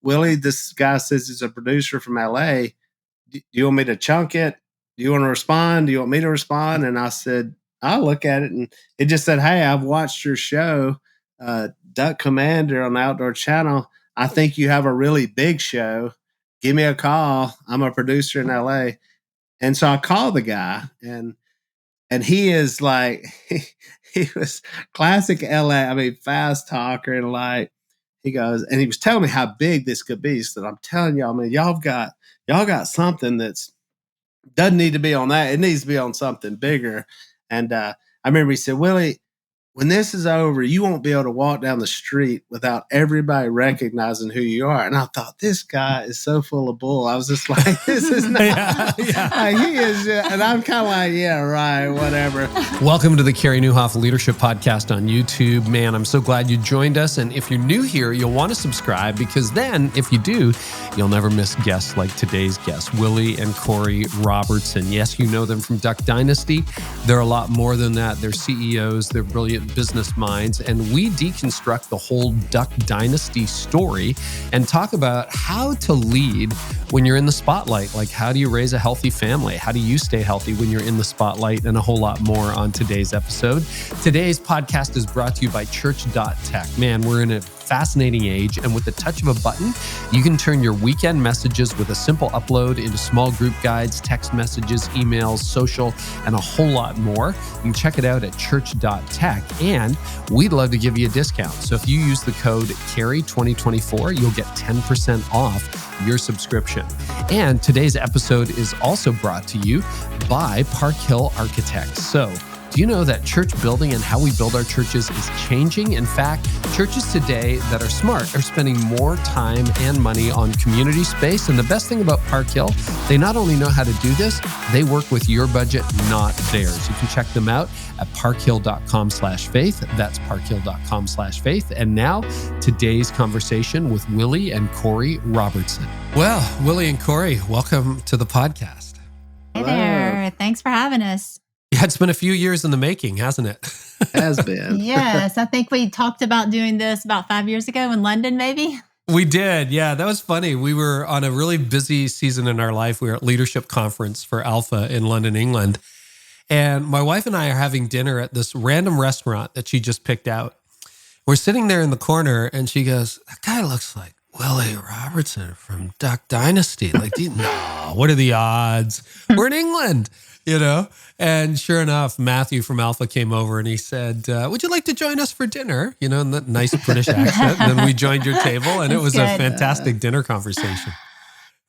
Willie, this guy says he's a producer from LA. Do you want me to chunk it? Do you want to respond? Do you want me to respond? And I said, I'll look at it. And it just said, hey, I've watched your show, Duck Commander on the Outdoor Channel. I think you have a really big show. Give me a call. I'm a producer in LA. And so I called the guy, and he is like, he was classic LA. I mean, fast talker, and like, he goes, and he was telling me how big this could be. So I'm telling y'all, man, y'all got something that's doesn't need to be on that. It needs to be on something bigger. And I remember he said, Willie, when this is over, you won't be able to walk down the street without everybody recognizing who you are. And I thought, this guy is so full of bull. I was just like, this is not, like, he is, and I'm kind of like, yeah, right, whatever. Welcome to the Carey Nieuwhof Leadership Podcast on YouTube. Man, I'm so glad you joined us. And if you're new here, you'll want to subscribe, because then if you do, you'll never miss guests like today's guest, Willie and Korie Robertson. Yes, you know them from Duck Dynasty. They're a lot more than that. They're CEOs. They're brilliant business minds, and we deconstruct the whole Duck Dynasty story and talk about how to lead when you're in the spotlight. Like, how do you raise a healthy family? How do you stay healthy when you're in the spotlight? And a whole lot more on today's episode. Today's podcast is brought to you by CHURCH.TECH. Man, we're in a fascinating age, and with the touch of a button, you can turn your weekend messages with a simple upload into small group guides, text messages, emails, social, and a whole lot more. You can check it out at CHURCH.TECH, and we'd love to give you a discount. So if you use the code CAREY2024, you'll get 10% off your subscription. And today's episode is also brought to you by Parkhill Architects. So, do you know that church building and how we build our churches is changing? In fact, churches today that are smart are spending more time and money on community space. And the best thing about Parkhill, they not only know how to do this, they work with your budget, not theirs. You can check them out at parkhill.com/faith. That's parkhill.com/faith. And now, today's conversation with Willie and Korie Robertson. Well, Willie and Korie, welcome to the podcast. Hey there. Thanks for having us. Yeah, it's been a few years in the making, hasn't it? Has been. Yes, I think we talked about doing this about 5 years ago in London, maybe. We did. Yeah, that was funny. We were on a really busy season in our life. We were at Leadership Conference for Alpha in London, England. And my wife and I are having dinner at this random restaurant that she just picked out. We're sitting there in the corner, and she goes, that guy looks like Willie Robertson from Duck Dynasty. Like, no, what are the odds? We're in England, you know? And sure enough, Matthew from Alpha came over and he said, would you like to join us for dinner? You know, in that nice British accent. And then we joined your table, and it was a fantastic dinner conversation.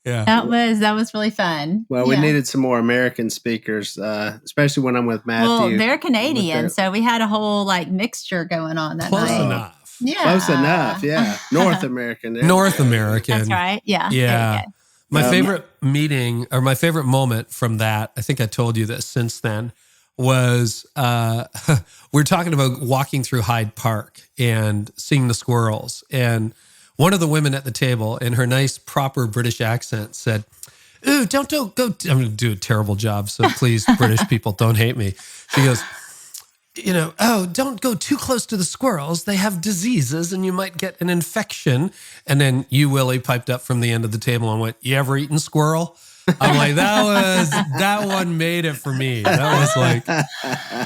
Yeah, that was really fun. Well, we needed some more American speakers, especially when I'm with Matthew. Well, they're Canadian, so we had a whole mixture going on that night. Close enough. Yeah. Close enough, yeah. North American. North American. That's right, yeah. Yeah. My favorite meeting, or my favorite moment from that, I think I told you this since then, was we're talking about walking through Hyde Park and seeing the squirrels. And one of the women at the table, in her nice, proper British accent, said, ooh, don't go. I'm going to do a terrible job, so please, British people, don't hate me. She goes, don't go too close to the squirrels. They have diseases and you might get an infection. And then you, Willie, piped up from the end of the table and went, you ever eaten squirrel? I'm like, that one made it for me. That was like,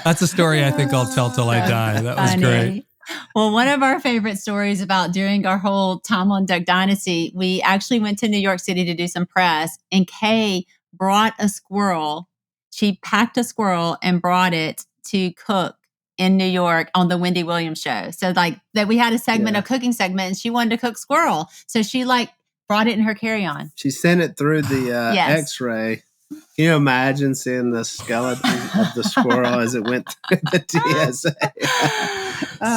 that's a story I think I'll tell till I die. That was great. Well, one of our favorite stories about during our whole time on Duck Dynasty, we actually went to New York City to do some press, and Kay brought a squirrel. She packed a squirrel and brought it to cook in New York on the Wendy Williams show. So that we had a cooking segment, and she wanted to cook squirrel. So she brought it in her carry-on. She sent it through the X-ray. Can you imagine seeing the skeleton of the squirrel as it went through the TSA?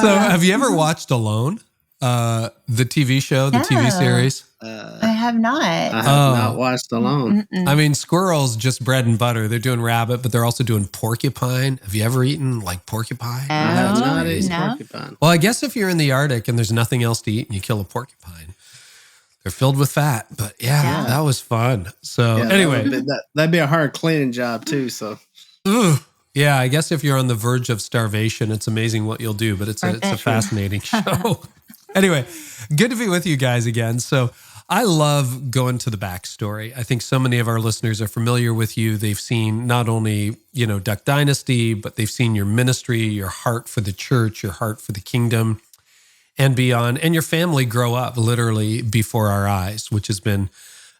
So have you ever watched Alone? The TV show, the TV series? I have not. I have not watched Alone. Mm-mm. I mean, squirrels, just bread and butter. They're doing rabbit, but they're also doing porcupine. Have you ever eaten porcupine? I have not eaten porcupine. Well, I guess if you're in the Arctic and there's nothing else to eat and you kill a porcupine, they're filled with fat. But that was fun. So anyway. That'd be a hard cleaning job too. So. Ooh. Yeah, I guess if you're on the verge of starvation, it's amazing what you'll do, but it's a fascinating show. Anyway, good to be with you guys again. So I love going to the backstory. I think so many of our listeners are familiar with you. They've seen not only, Duck Dynasty, but they've seen your ministry, your heart for the church, your heart for the kingdom and beyond, and your family grow up literally before our eyes, which has been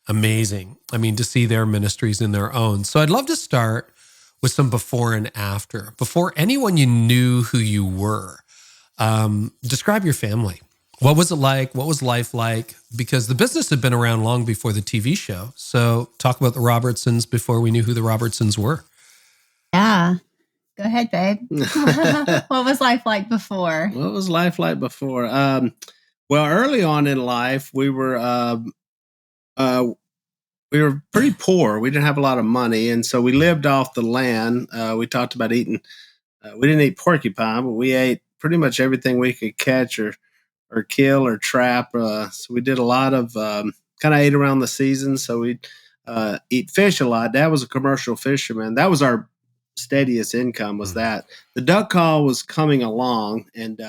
amazing. I mean, to see their ministries in their own. So I'd love to start with some before and after. Before anyone you knew who you were, describe your family. What was it like? What was life like? Because the business had been around long before the TV show. So talk about the Robertsons before we knew who the Robertsons were. Yeah. Go ahead, babe. What was life like before? What was life like before? Well, early on in life, we were pretty poor. We didn't have a lot of money, and so we lived off the land. We talked about eating. We didn't eat porcupine, but we ate pretty much everything we could catch or kill or trap. So we did a lot of kind of ate around the season. So we'd eat fish a lot. Dad was a commercial fisherman. That was our steadiest income, was that. The duck call was coming along, and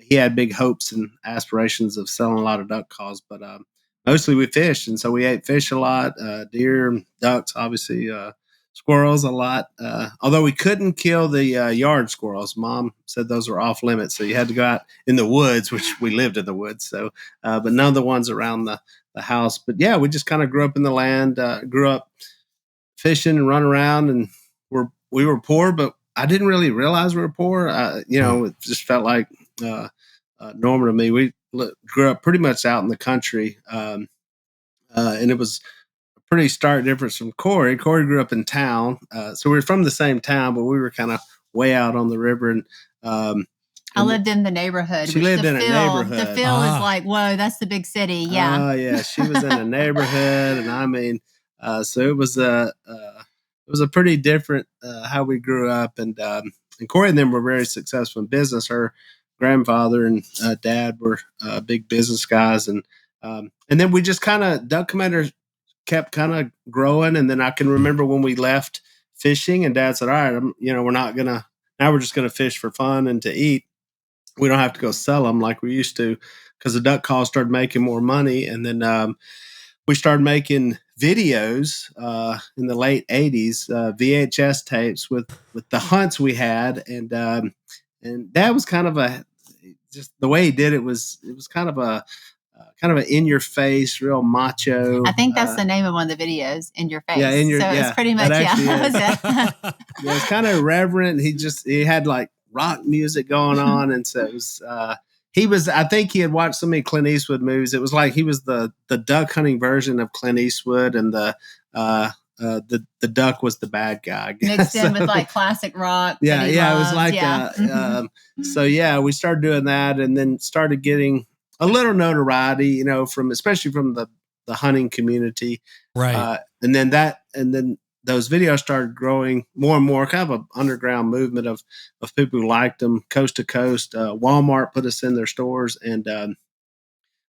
he had big hopes and aspirations of selling a lot of duck calls, but mostly we fished. And so we ate fish a lot, deer, ducks, obviously, squirrels a lot. Although we couldn't kill the yard squirrels. Mom said those were off limits. So you had to go out in the woods, which we lived in the woods. So, but none of the ones around the house. But yeah, we just kind of grew up in the land, grew up fishing and running around, and we were poor, but I didn't really realize we were poor. It just felt like normal to me. We grew up pretty much out in the country, and it was a pretty stark difference from Korie. Korie grew up in town, so we were from the same town, but we were kind of way out on the river. And I lived in the neighborhood. She lived in a neighborhood. The feel is like, whoa, that's the big city. Yeah. Oh, yeah. She was in a neighborhood, and I mean, so it was a pretty different how we grew up. And Korie and them were very successful in business. Her grandfather and dad were big business guys, and then we just kind of Duck Commander kept kind of growing. And then I can remember when we left fishing, and Dad said, "All right, we're not gonna now. We're just gonna fish for fun and to eat. We don't have to go sell them like we used to, because the duck calls started making more money." And then we started making videos in the late 80s, VHS tapes with the hunts we had. And Dad was kind of just the way he did it was kind of an in your face, real macho. I think that's the name of one of the videos, In Your Face. Yeah, it's pretty much, yeah. It's kind of irreverent. He had like rock music going on. And so it was, I think he had watched so many Clint Eastwood movies. It was like he was the duck hunting version of Clint Eastwood, and the duck was the bad guy, I guess. Mixed in with like classic rock. Yeah, it was like so yeah, we started doing that, and then started getting a little notoriety, especially from the hunting community. Right. And then those videos started growing more and more, kind of an underground movement of people who liked them, coast to coast. Walmart put us in their stores, and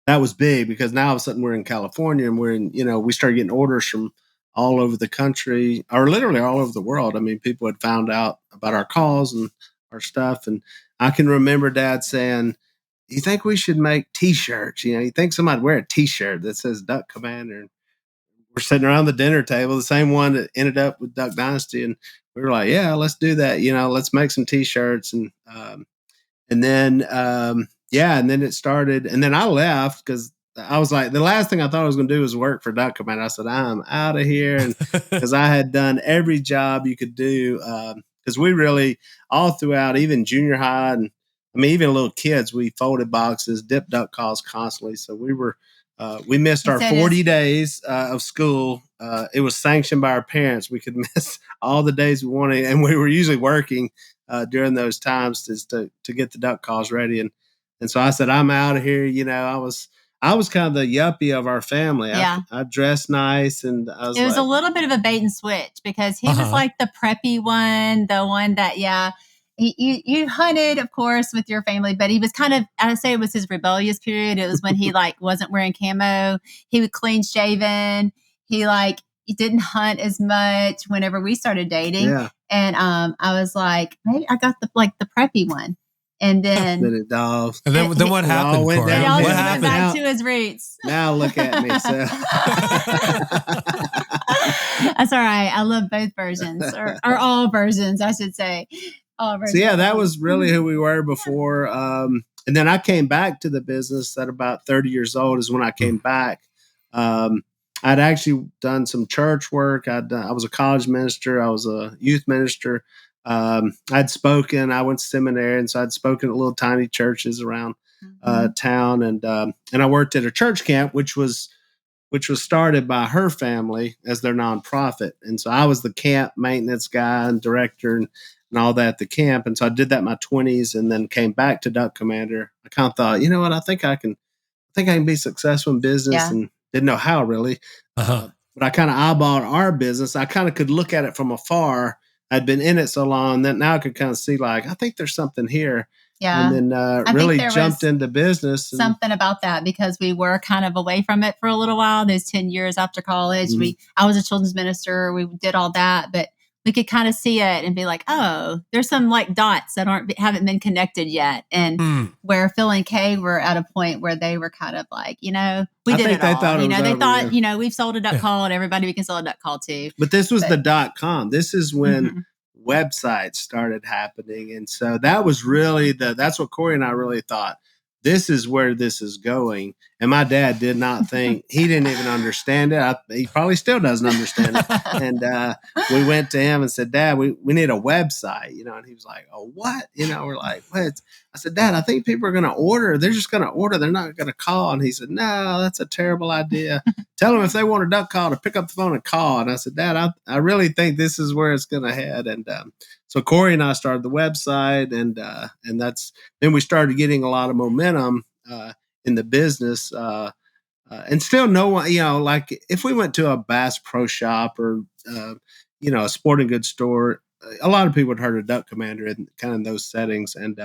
that was big, because now all of a sudden we're in California, and we started getting orders from all over the country, or literally all over the world. I mean, people had found out about our calls and our stuff. And I can remember Dad saying, "You think we should make T-shirts? You think somebody'd wear a T-shirt that says Duck Commander?" And we're sitting around the dinner table, the same one that ended up with Duck Dynasty. And we were like, "Yeah, let's do that. Let's make some T-shirts." And then it started. And then I left, because I was like, the last thing I thought I was going to do was work for Duck Commander. I said, "I'm out of here." And because I had done every job you could do, because we really, all throughout, even junior high, and I mean, even little kids, we folded boxes, dipped duck calls constantly. So we missed our 40 days of school. It was sanctioned by our parents. We could miss all the days we wanted, and we were usually working during those times to get the duck calls ready. And so I said, "I'm out of here." I was kind of the yuppie of our family. Yeah. I dressed nice, and it was a little bit of a bait and switch, because he was like the preppy one, the one that, you hunted, of course, with your family, but he was kind of, I'd say it was his rebellious period. It was when he wasn't wearing camo. He was clean shaven. He didn't hunt as much whenever we started dating. Yeah. And I was like, maybe I got the preppy one. And then it dolls. And then what happened, went Korie? down. he always What went happened? back to his roots. Now look at me. So That's all right. I love both versions, or all versions, I should say. All versions. So yeah, that was really who we were before. And then I came back to the business at about 30 years old is when I came back. I'd actually done some church work. I was a college minister. I was a youth minister. I'd spoken. I went to seminary, and so I'd spoken at little tiny churches around town. And I worked at a church camp, which was started by her family as their nonprofit. And so I was the camp maintenance guy and director and all that at the camp. And so I did that in my 20s and then came back to Duck Commander. I kind of thought, you know what, I think I can be successful in business and didn't know how really. But I kind of eyeballed our business. I kind of could look at it from afar. I'd been in it so long that now I could kind of see like, I think there's something here. Yeah. And then really jumped into business. Something about that because we were kind of away from it for a little while. Those 10 years after college, I was a children's minister. We did all that, but we could kind of see it and be like, oh, there's some like dots that haven't been connected yet. And where Phil and Kay were at a point where they were kind of like, we did it all. They thought, we've sold a duck call and everybody we can sell a duck call to. But this was the .com. This is when websites started happening. And so that was really that's what Korie and I really thought. This is where this is going. And my dad did not think, he didn't even understand it. He probably still doesn't understand it. And we went to him and said, Dad, we need a website, and he was like, oh, what? We're like, what? I said, Dad, I think people are going to order. They're just going to order. They're not going to call. And he said, no, that's a terrible idea. Tell them if they want a duck call to pick up the phone and call. And I said, Dad, I really think this is where it's going to head. And so Korie and I started the website, and then we started getting a lot of momentum in the business. And still no one, like if we went to a Bass Pro Shop or, a sporting goods store, a lot of people had heard of Duck Commander in kind of those settings. And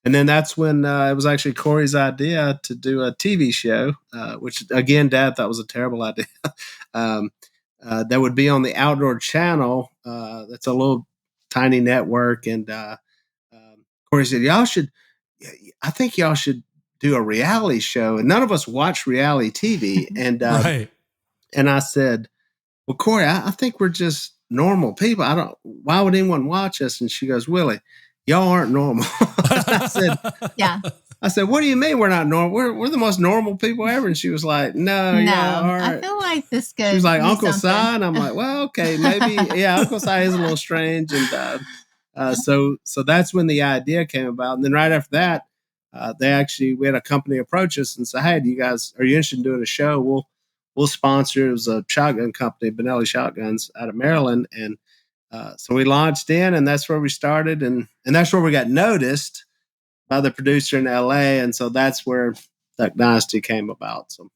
then that's when it was actually Korie's idea to do a TV show, which again, Dad thought was a terrible idea. That would be on the Outdoor Channel. That's a little tiny network. And Korie said, I think y'all should do a reality show. And none of us watch reality TV. And and I said, well, Korie, I think we're just normal people. Why would anyone watch us? And she goes, Willie, y'all aren't normal. I said, what do you mean we're not normal? We're the most normal people ever. And she was like, no, y'all aren't. I feel like this could. She was like, Uncle Si. And I'm like, well, okay, maybe. Yeah, Uncle Si is a little strange. And so that's when the idea came about. And then right after that, we had a company approach us and say, hey, are you interested in doing a show? We'll sponsor. It was a shotgun company, Benelli Shotguns out of Maryland. And so we launched in, and that's where we started. And that's where we got noticed by the producer in LA. And so that's where Duck Dynasty came about. So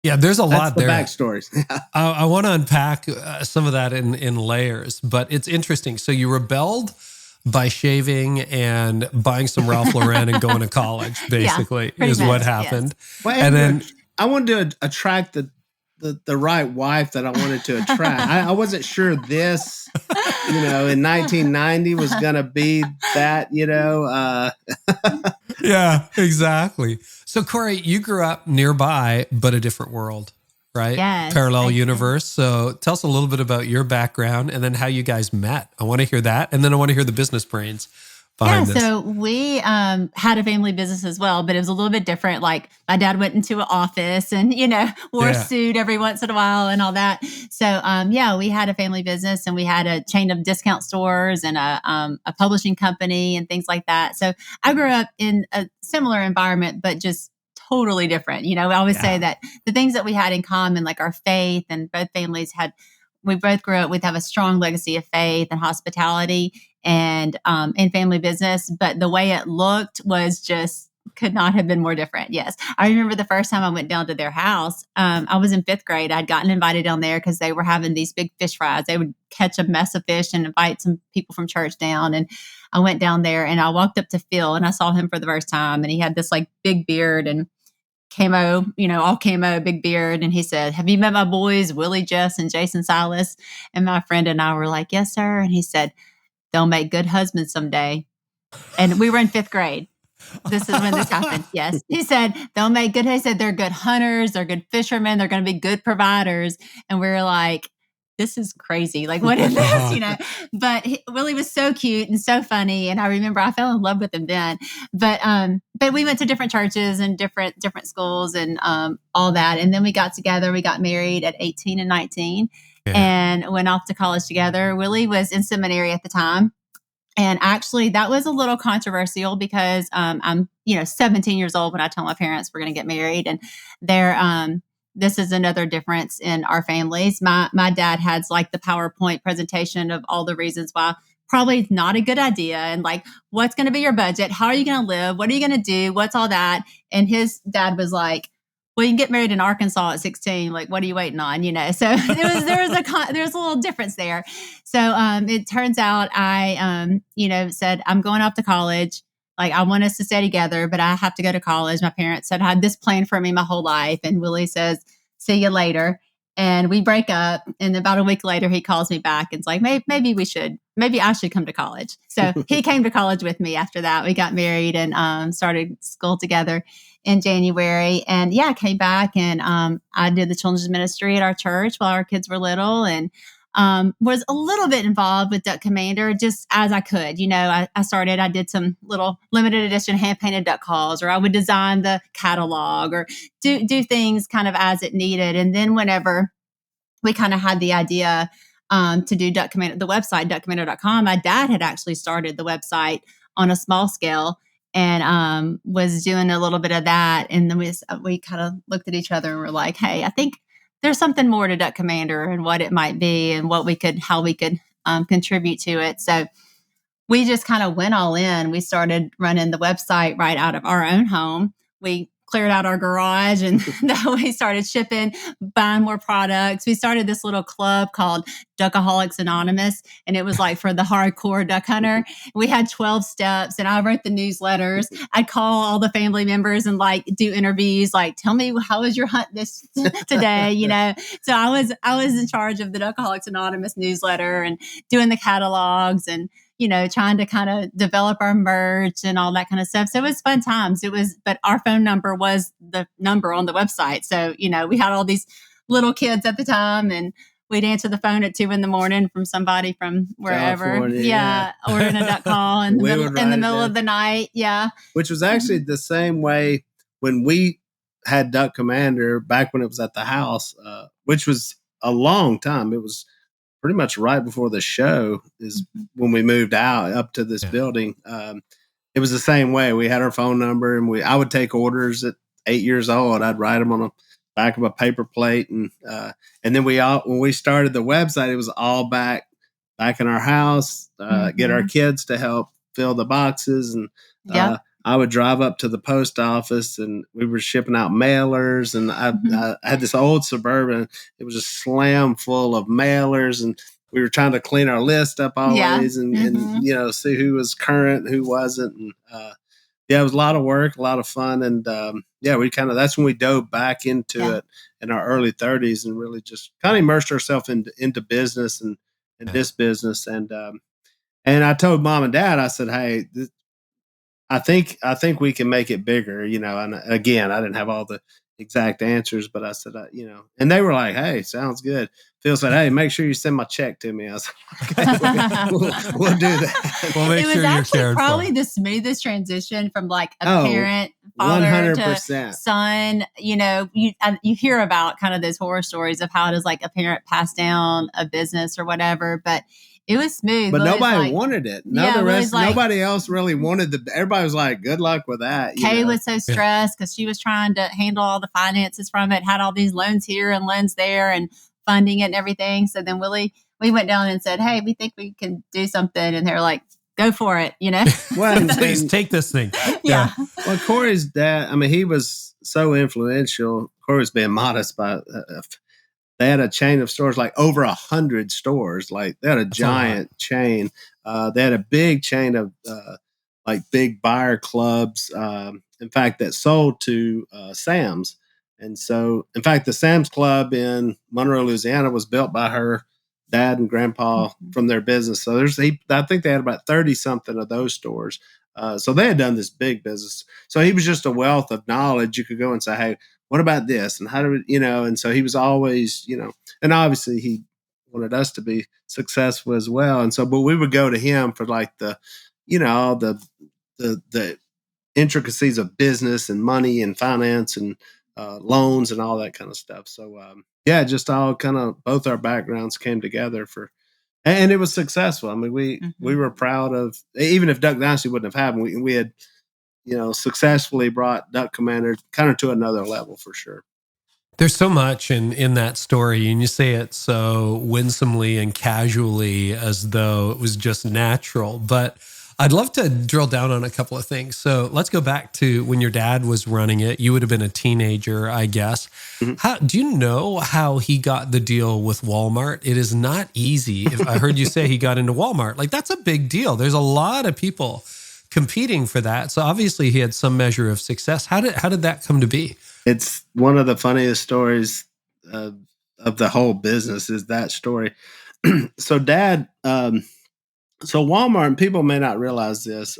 yeah, there's a lot there. Backstories. I want to unpack some of that in layers, but it's interesting. So you rebelled by shaving and buying some Ralph Lauren and going to college, basically, is what happened. Yes. Well, and then I wanted to attract the right wife that I wanted to attract. I wasn't sure this, in 1990 was going to be that, Yeah, exactly. So Korie, you grew up nearby, but a different world, right? Yes. Parallel universe. So tell us a little bit about your background and then how you guys met. I want to hear that. And then I want to hear the business brains behind this. So we had a family business as well, but it was a little bit different. Like my dad went into an office and, wore a suit every once in a while and all that. So, we had a family business and we had a chain of discount stores and a publishing company and things like that. So I grew up in a similar environment, but just totally different. I always say that the things that we had in common, like our faith, and both families we both grew up with have a strong legacy of faith and hospitality and in family business. But the way it looked was just could not have been more different. Yes. I remember the first time I went down to their house. I was in 5th grade. I'd gotten invited down there because they were having these big fish fries. They would catch a mess of fish and invite some people from church down. And I went down there and I walked up to Phil and I saw him for the first time. And he had this like big beard and camo, all camo, big beard. And he said, have you met my boys, Willie, Jess, and Jason Silas? And my friend and I were like, yes, sir. And he said, they'll make good husbands someday. And we were in 5th grade. This is when this happened. Yes. He said, he said, they're good hunters. They're good fishermen. They're going to be good providers. And we were like, this is crazy. Like, what is this? But Willie was so cute and so funny. And I remember I fell in love with him then. But we went to different churches and different schools and all that. And then we got together. We got married at 18 and 19 and went off to college together. Willie was in seminary at the time. And actually, that was a little controversial because I'm 17 years old when I tell my parents we're going to get married. And this is another difference in our families. My dad had like the PowerPoint presentation of all the reasons why probably not a good idea. And like, what's going to be your budget? How are you going to live? What are you going to do? What's all that? And his dad was like, well, you can get married in Arkansas at 16. Like, what are you waiting on? So there was a little difference there. So it turns out I, said, I'm going off to college. Like, I want us to stay together, but I have to go to college. My parents said I had this plan for me my whole life. And Willie says, see you later. And we break up. And about a week later, he calls me back and it's like, maybe I should come to college. So he came to college with me after that. We got married and started school together in January. And I came back and I did the children's ministry at our church while our kids were little and was a little bit involved with Duck Commander just as I could. I did some little limited edition hand painted duck calls, or I would design the catalog or do things kind of as it needed. And then whenever we kind of had the idea to do Duck Commander, the website, duckcommander.com, my dad had actually started the website on a small scale and was doing a little bit of that. And then we kind of looked at each other and were like, hey, I think there's something more to Duck Commander and what it might be and how we could contribute to it. So we just kind of went all in. We started running the website right out of our own home. We cleared out our garage and we started shipping, buying more products. We started this little club called Duckaholics Anonymous, and it was like for the hardcore duck hunter. We had 12 steps and I wrote the newsletters. I'd call all the family members and like do interviews, like, tell me, how was your hunt this today? So I was in charge of the Duckaholics Anonymous newsletter and doing the catalogs and trying to kind of develop our merch and all that kind of stuff. So it was fun times. But our phone number was the number on the website. So, we had all these little kids at the time and we'd answer the phone at 2 a.m. from somebody from wherever. Ordering a duck call in the middle of the night. Yeah. Which was actually the same way when we had Duck Commander back when it was at the house, which was a long time. It was pretty much right before the show is when we moved out up to this building. It was the same way. We had our phone number and I would take orders at 8 years old. I'd write them on the back of a paper plate. And then when we started the website, it was all back in our house, get our kids to help fill the boxes. And I would drive up to the post office and we were shipping out mailers. And I had this old Suburban. It was just slam full of mailers. And we were trying to clean our list up always and see who was current, who wasn't. And it was a lot of work, a lot of fun. And that's when we dove back into it in our early 30s and really just kind of immersed ourselves into business and this business. And I told Mom and Dad, I said, hey, I think we can make it bigger, and again, I didn't have all the exact answers, but I said, and they were like, hey, sounds good. Phil said, hey, make sure you send my check to me. I was like, okay, we'll do that. We'll make it was sure actually probably the smoothest transition from like a parent, father 100%. To son. You hear about kind of those horror stories of how does like a parent pass down a business or whatever, but it was smooth. But nobody wanted it. Nobody else really wanted everybody was like, good luck with that. Kay was so stressed because she was trying to handle all the finances from it, had all these loans here and loans there and funding it and everything. So then we went down and said, hey, we think we can do something. And they're like, go for it, Well, please take this thing. Yeah. Well, Korie's dad, he was so influential. Korie's being modest, but they had a chain of stores, like over 100 stores. Like they had a giant chain. They had a big chain of like big buyer clubs. In fact, that sold to Sam's. And so, in fact, the Sam's Club in Monroe, Louisiana was built by her dad and grandpa from their business. So I think they had about 30 something of those stores. So they had done this big business. So he was just a wealth of knowledge. You could go and say, hey, what about this? And how do we, and so he was always, and obviously he wanted us to be successful as well. And so, but we would go to him for like the intricacies of business and money and finance and loans and all that kind of stuff. So, just all kind of both our backgrounds came together and it was successful. I mean, we were proud of, even if Duck Dynasty wouldn't have happened, we had, successfully brought Duck Commander kind of to another level for sure. There's so much in that story, and you say it so winsomely and casually as though it was just natural. But I'd love to drill down on a couple of things. So let's go back to when your dad was running it. You would have been a teenager, I guess. Mm-hmm. Do you know how he got the deal with Walmart? It is not easy. If I heard you say he got into Walmart, like that's a big deal. There's a lot of people competing for that. So obviously he had some measure of success. How did that come to be? It's one of the funniest stories of the whole business is that story. So Dad, so Walmart, and people may not realize this,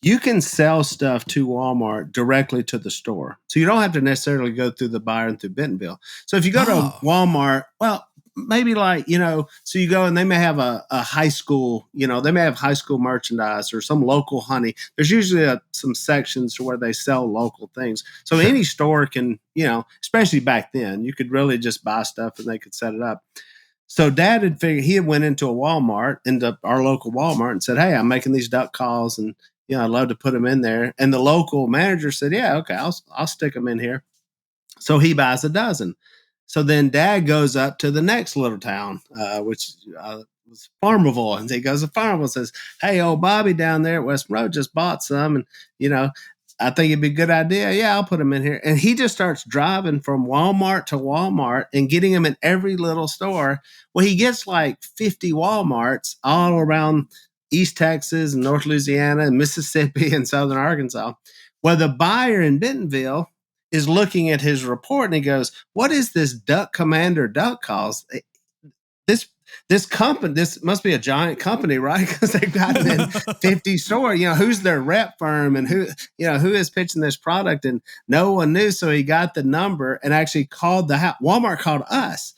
you can sell stuff to Walmart directly to the store. So you don't have to necessarily go through the buyer and through Bentonville. So if you go to Walmart, well, maybe like, so you go and they may have a high school, they may have high school merchandise or some local honey. There's usually some sections to where they sell local things. So any store can, especially back then, you could really just buy stuff and they could set it up. So Dad had figured, he had went into a Walmart, into our local Walmart and said, hey, I'm making these duck calls and, I'd love to put them in there. And the local manager said, yeah, okay, I'll stick them in here. So he buys a dozen. So then Dad goes up to the next little town, which was Farmerville. And he goes to Farmerville and says, hey, old Bobby down there at West Road just bought some. And, I think it'd be a good idea. Yeah, I'll put them in here. And he just starts driving from Walmart to Walmart and getting them in every little store. Well, he gets like 50 Walmarts all around East Texas and North Louisiana and Mississippi and Southern Arkansas. Well, the buyer in Bentonville is looking at his report and he goes, what is this Duck Commander duck calls? This company, this must be a giant company, right? Because they've got it in 50 stores. Who's their rep firm and who is pitching this product? And no one knew. So he got the number and actually called the house. Walmart called us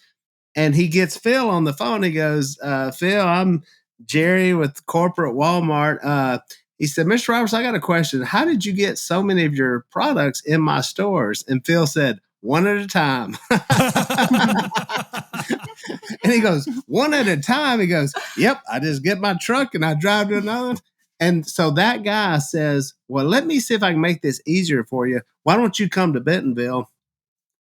and he gets Phil on the phone. He goes, Phil, I'm Jerry with corporate Walmart. He said, Mr. Roberts, I got a question. How did you get so many of your products in my stores? And Phil said, one at a time. And he goes, one at a time. He goes, yep, I just get my truck and I drive to another one. And so that guy says, well, let me see if I can make this easier for you. Why don't you come to Bentonville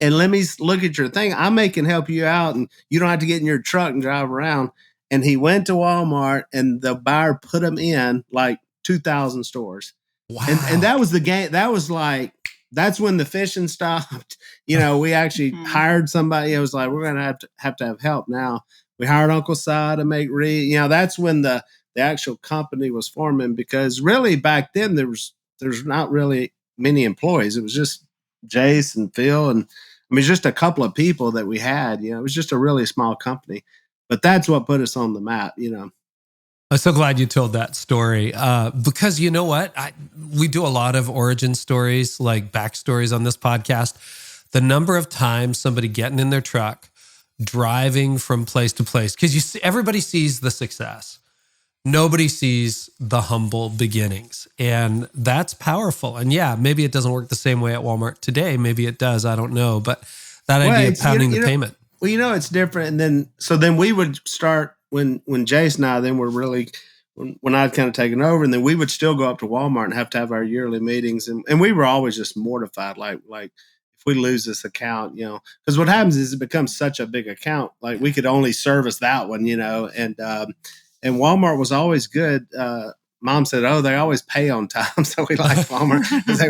and let me look at your thing? I can help you out and you don't have to get in your truck and drive around. And he went to Walmart and the buyer put him in like 2,000 stores. Wow. And that was the game. That was like, that's when the fishing stopped. We actually hired somebody. It was like, we're going to have help now. We hired Uncle Si to make that's when the actual company was forming, because really back then there's not really many employees. It was just Jace and Phil. And I mean, just a couple of people that we had, it was just a really small company, but that's what put us on the map, I'm so glad you told that story because you know what? We do a lot of origin stories, like backstories on this podcast. The number of times somebody getting in their truck, driving from place to place, because everybody sees the success. Nobody sees the humble beginnings. And that's powerful. And yeah, maybe it doesn't work the same way at Walmart today. Maybe it does. I don't know. But that idea of pounding the payment. Well, it's different. And then we would start when Jace and I then were really, when I'd kind of taken over, and then we would still go up to Walmart and have to have our yearly meetings. And we were always just mortified. Like if we lose this account, because what happens is it becomes such a big account. Like we could only service that one, and Walmart was always good. Mom said, oh, they always pay on time. So we liked Walmart because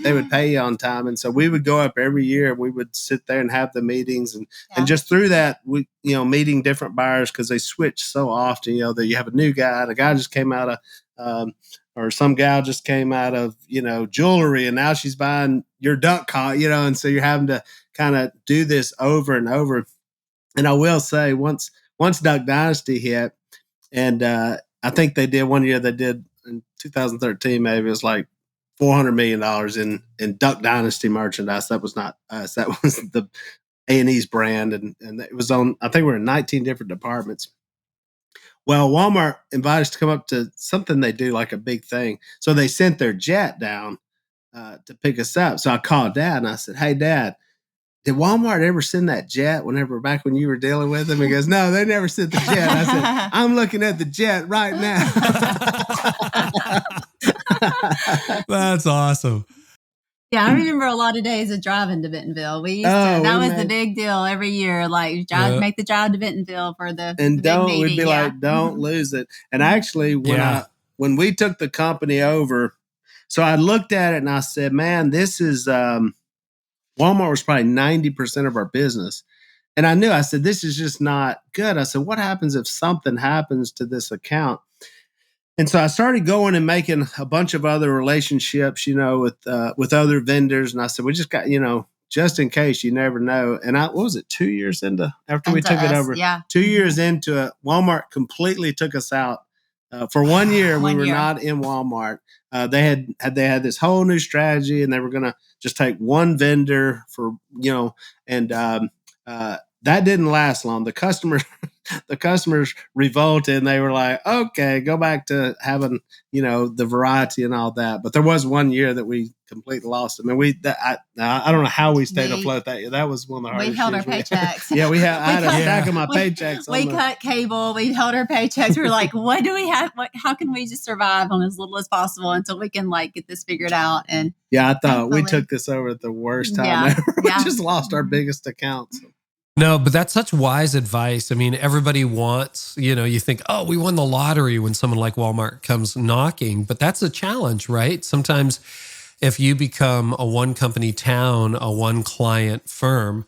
they would pay you on time. And so we would go up every year. We would sit there and have the meetings. And just through that, we, meeting different buyers, because they switch so often, that you have a new guy, the guy just came out of, or some gal just came out of, jewelry, and now she's buying your duck call, and so you're having to kind of do this over and over. And I will say, once once Duck Dynasty hit, and I think they did one year. They did in 2013, maybe it was like $400 million in Duck Dynasty merchandise. That was not us. That was the A&E's brand, and it was on. I think we're in 19 different departments. Well, Walmart invited us to come up to something they do, like a big thing. So they sent their jet down to pick us up. So I called Dad and I said, "Hey, Dad, did Walmart ever send that jet back when you were dealing with them?" He goes, "No, they never sent the jet." I said, "I'm looking at the jet right now." That's awesome. Yeah, I remember a lot of days of driving to Bentonville. We used to, that was the big deal every year. Like, make the drive to Bentonville for the and the don't big meeting. we'd be like, "Don't lose it." And actually, when we took the company over, so I looked at it and I said, "Man, this is Walmart was probably 90% of our business." And I knew, I said, "This is just not good." I said, "What happens if something happens to this account?" And so I started going and making a bunch of other relationships, with other vendors. And I said, "We just got, just in case, you never know." And what was it, 2 years after we took it over? Yeah. 2 years into it, Walmart completely took us out. For 1 year, we were not in Walmart. They had this whole new strategy, and they were going to just take one vendor for, and that didn't last long. The customers revolted, and they were like, "Okay, go back to having, the variety and all that." But there was 1 year that we completely lost them. And I don't know how we stayed afloat that year. That was one of the hardest We held years our paychecks. I had a stack of my paychecks. We cut cable. We held our paychecks. We were like, "What do we have? How can we just survive on as little as possible until we can get this figured out?" And I thought we took this over at the worst time ever. We just lost our biggest accounts. No, but that's such wise advice. I mean, everybody wants, you think, "Oh, we won the lottery," when someone like Walmart comes knocking, but that's a challenge, right? Sometimes if you become a one company town, a one client firm,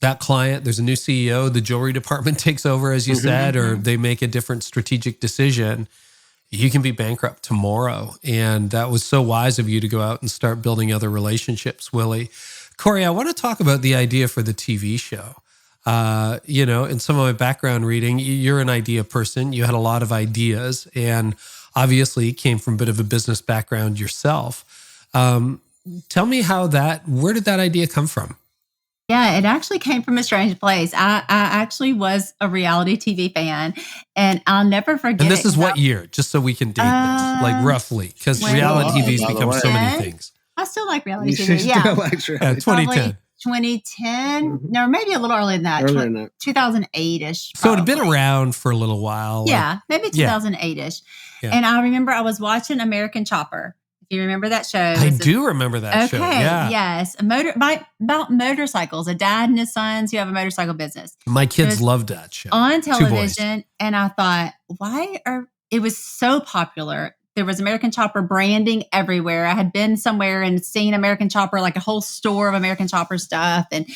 that client, there's a new CEO, the jewelry department takes over, as you said, or they make a different strategic decision, you can be bankrupt tomorrow. And that was so wise of you to go out and start building other relationships, Willie. Korie, I want to talk about the idea for the TV show. In some of my background reading, you're an idea person. You had a lot of ideas and obviously came from a bit of a business background yourself. Tell me where did that idea come from? Yeah, it actually came from a strange place. I actually was a reality TV fan, and I'll never forget. And this is what year? Just so we can date this, like roughly, because reality TV's become so many things. I still like reality TV. Yeah, 2010. 2010, no, maybe a little earlier than that. 2008-ish. So it had been around for a little while. Yeah, maybe 2008-ish. Yeah. And I remember I was watching American Chopper. If you remember that show. I do remember that show. Okay, yes. About motorcycles, a dad and his sons who have a motorcycle business. My kids loved that show. On television, and I thought, it was so popular. There was American Chopper branding everywhere. I had been somewhere and seen American Chopper, like a whole store of American Chopper stuff. And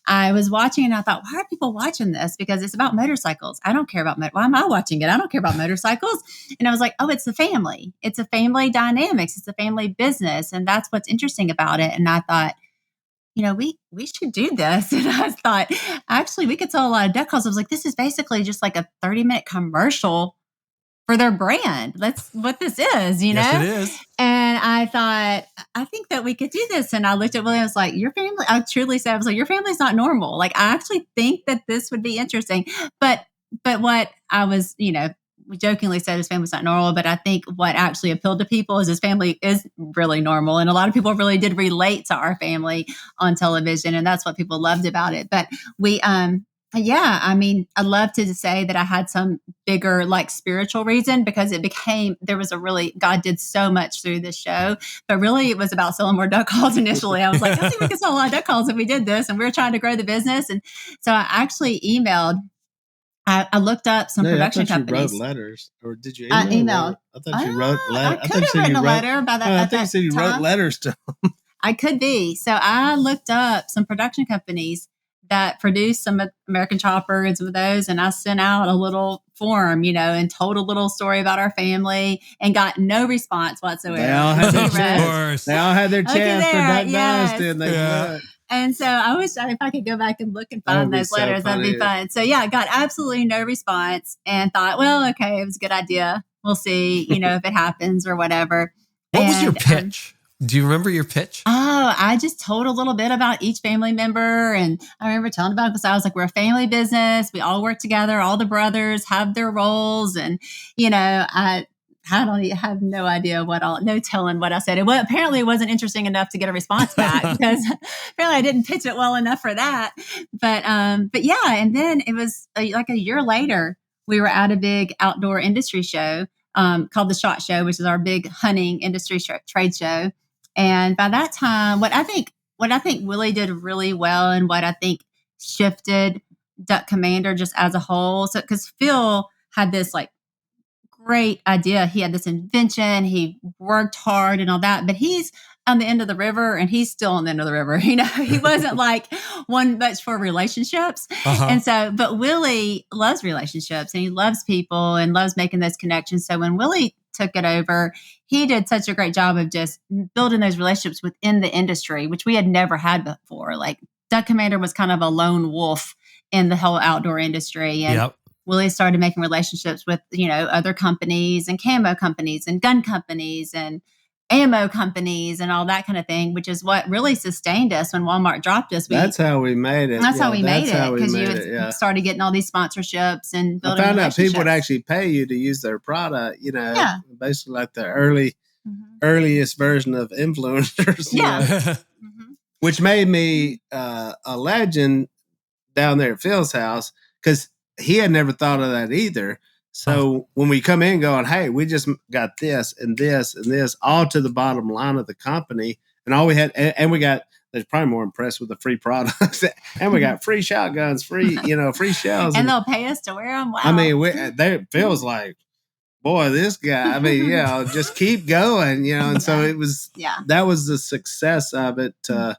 I was watching and I thought, why are people watching this? Because it's about motorcycles. I don't care about why am I watching it? I don't care about motorcycles. And I was like, it's a family. It's a family dynamics. It's a family business. And that's what's interesting about it. And I thought, we should do this. And I thought, actually, we could sell a lot of deck calls. I was like, this is basically just like a 30-minute commercial for their brand. That's what this is, Yes, it is. And I thought, I think that we could do this. And I looked at Willie and I was like, your family, I truly said, I was like, your family's not normal. Like, I actually think that this would be interesting. But what I was, we jokingly said his family's not normal, but I think what actually appealed to people is his family is really normal. And a lot of people really did relate to our family on television. And that's what people loved about it. But we, I'd love to say that I had some bigger spiritual reason, because God did so much through this show, but really it was about selling more duck calls initially. I was like, I think we could sell a lot of duck calls if we did this, and we were trying to grow the business. And so I actually emailed, I looked up some production companies. You wrote letters, or did you email? I thought you wrote letters. I could have written a letter about that. I think you said you wrote letters to them. I could be. So I looked up some production companies that produced some American Chopper and some of those. And I sent out a little form, and told a little story about our family and got no response whatsoever. They all had their chance. They all had their chance for Duck Dynasty. And And so I wish if I could go back and look and find those letters, that'd be fun. So yeah, I got absolutely no response and thought, well, okay, it was a good idea. We'll see, if it happens or whatever. What was your pitch? Do you remember your pitch? Oh, I just told a little bit about each family member. And I remember telling about it because I was like, we're a family business. We all work together. All the brothers have their roles. And, I have no idea no telling what I said. Apparently it wasn't interesting enough to get a response back because apparently I didn't pitch it well enough for that. But yeah. And then it was like a year later, we were at a big outdoor industry show called the SHOT Show, which is our big hunting industry trade show. And by that time, what I think Willie did really well and what I think shifted Duck Commander just as a whole. So, because Phil had this like great idea. He had this invention. He worked hard and all that, but he's on the end of the river and he's still on the end of the river. He wasn't like one much for relationships. And so, but Willie loves relationships and he loves people and loves making those connections. So when Willie took it over, he did such a great job of just building those relationships within the industry, which we had never had before. Like Duck Commander was kind of a lone wolf in the whole outdoor industry. And Willie started making relationships with, other companies and camo companies and gun companies and ammo companies and all that kind of thing, which is what really sustained us when Walmart dropped us. That's how we made it. That's how we made it because you started getting all these sponsorships and building. I found out people would actually pay you to use their product. Basically like the earliest version of influencers. Which made me a legend down there at Phil's house because he had never thought of that either. So when we come in going, hey, we just got this and this and this all to the bottom line of the company. And all we had, and we got, they're probably more impressed with the free products. And we got free shotguns, free shells. And they'll pay us to wear them. Wow. I mean, Phil's like, boy, this guy, just keep going, and so it was, that was the success of it to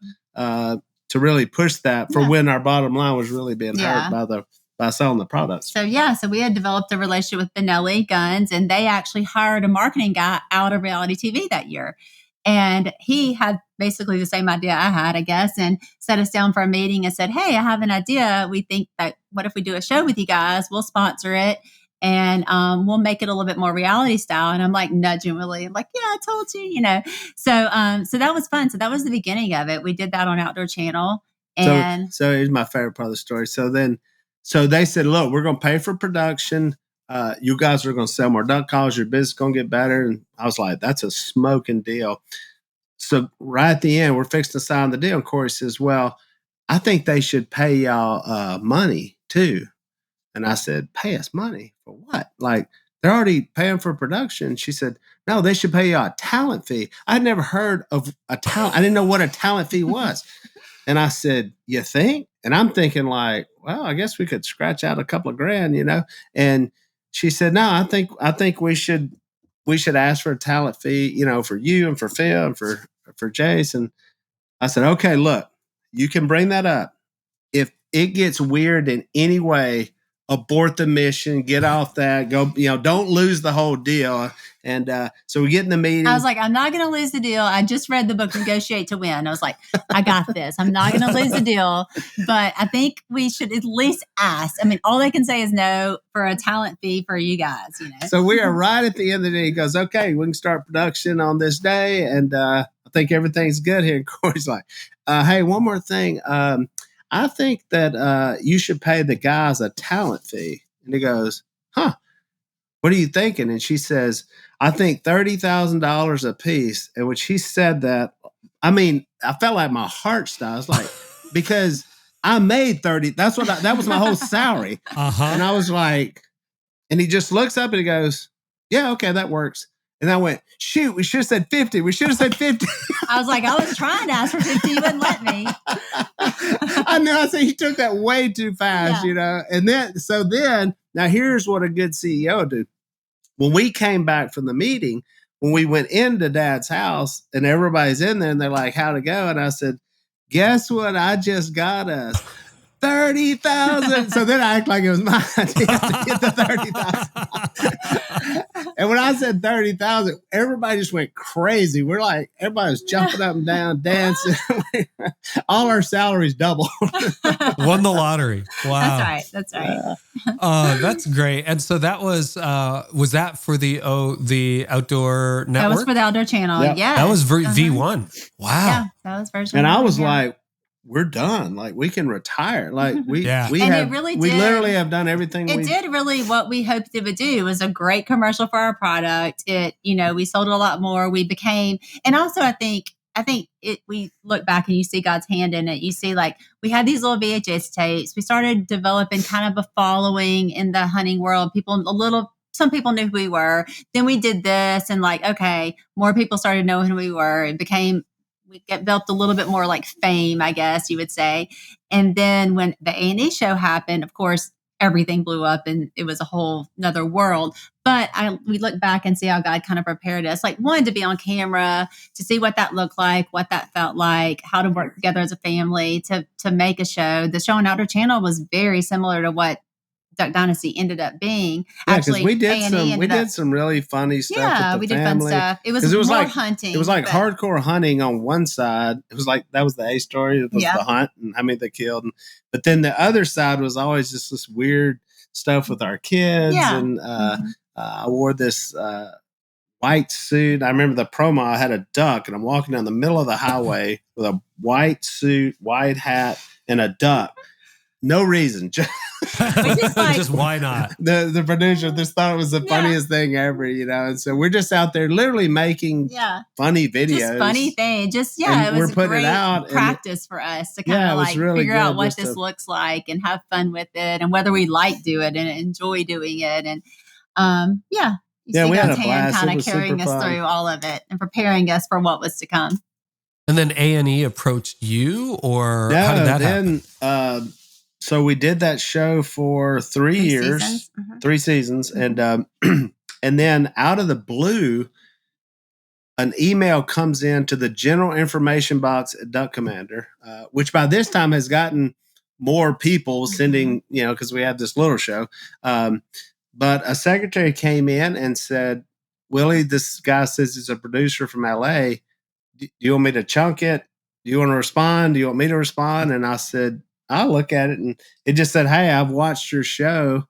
really push that for when our bottom line was really being hurt by selling the products. So we had developed a relationship with Benelli Guns, and they actually hired a marketing guy out of reality TV that year. And he had basically the same idea I had, I guess, and set us down for a meeting and said, hey, I have an idea. We think that what if we do a show with you guys? We'll sponsor it. And we'll make it a little bit more reality style. And I'm like nudging Willie. I'm like, yeah, I told you, So that was fun. So that was the beginning of it. We did that on Outdoor Channel. And so here's my favorite part of the story. So they said, look, we're going to pay for production. You guys are going to sell more duck calls. Your business is going to get better. And I was like, that's a smoking deal. So right at the end, we're fixing to sign the deal. And Korie says, well, I think they should pay y'all money too. And I said, pay us money for what? Like, they're already paying for production. She said, no, they should pay you a talent fee. I'd never heard of a talent. I didn't know what a talent fee was. And I said, you think? And I'm thinking like, well, I guess we could scratch out a couple of grand, And she said, no, I think we should ask for a talent fee, for you and for Phil and for Jason. I said, okay, look, you can bring that up. If it gets weird in any way, abort the mission, get off that, go, don't lose the whole deal. And so we get in the meeting. I was like, I'm not going to lose the deal. I just read the book, Negotiate to Win. I was like, I got this. I'm not going to lose the deal, but I think we should at least ask. I mean, all they can say is no for a talent fee for you guys, So we are right at the end of the day. He goes, okay, we can start production on this day. And I think everything's good here. And Korie's like, hey, one more thing. I think that you should pay the guys a talent fee. And he goes, huh, what are you thinking? And she says, I think $30,000 a piece. And when she said that, I mean, I felt like my heart stopped. I was like, because I made 30. That was my whole salary. And I was like, and he just looks up and he goes, yeah, okay, that works. And I went, shoot, we should have said 50. We should have said 50. I was like, I was trying to ask for 50. You wouldn't let me. I know. I said, he took that way too fast, And then, now here's what a good CEO do. When we came back from the meeting, when we went into Dad's house and everybody's in there and they're like, how'd it go? And I said, guess what I just got us? 30,000. So then I act like it was my idea to get the 30,000. And when I said 30,000, everybody just went crazy. We're like, everybody was jumping up and down, dancing. All our salaries doubled. Won the lottery. Wow. That's right. That's great. And so that was that for the outdoor network? That was for the outdoor channel. Yep. Yeah. That was V1. Wow. Yeah, that was version And 1, I was yeah. like, we're done. Like, we can retire. Like, we And have, it really we did. literally have done everything. It did really what we hoped it would do. It was a great commercial for our product. We sold it a lot more. We became, and also I think we look back and you see God's hand in it. You see, like, we had these little VHS tapes. We started developing kind of a following in the hunting world. Some people knew who we were. Then we did this, and like, okay, more people started knowing who we were. We developed a little bit more like fame, I guess you would say. And then when the A&E show happened, of course, everything blew up and it was a whole nother world. But we look back and see how God kind of prepared us. Like, one, to be on camera, to see what that looked like, what that felt like, how to work together as a family to make a show. The show on Outdoor Channel was very similar to what Duck Dynasty ended up being. Yeah, because actually, we did some really funny stuff. Yeah, with the we did family. fun stuff. It was more like hunting. It was like but- hardcore hunting on one side. It was like that was the A story. It was the hunt and how many they killed. But then the other side was always just this weird stuff with our kids. Yeah. And I wore this white suit. I remember the promo. I had a duck, and I'm walking down the middle of the highway with a white suit, white hat, and a duck. No reason. Just why not? The producer just thought it was the funniest thing ever, And so we're just out there literally making funny videos. Just funny thing. It was we're a putting great it out practice for us to kind of like really figure out good what this looks like and have fun with it and whether we like do it and enjoy doing it. And you see we had God's a hand blast. kind of carrying us through all of it and preparing us for what was to come. And then A&E approached you, or how did that happen? So we did that show for 3 years, seasons. 3 seasons. And then out of the blue, an email comes in to the general information box at Duck Commander, which by this time has gotten more people sending, because we have this little show. But a secretary came in and said, Willie, this guy says he's a producer from LA. Do you want me to chunk it? Do you want to respond? Do you want me to respond? And I said, I'll look at it. And it just said, hey, I've watched your show,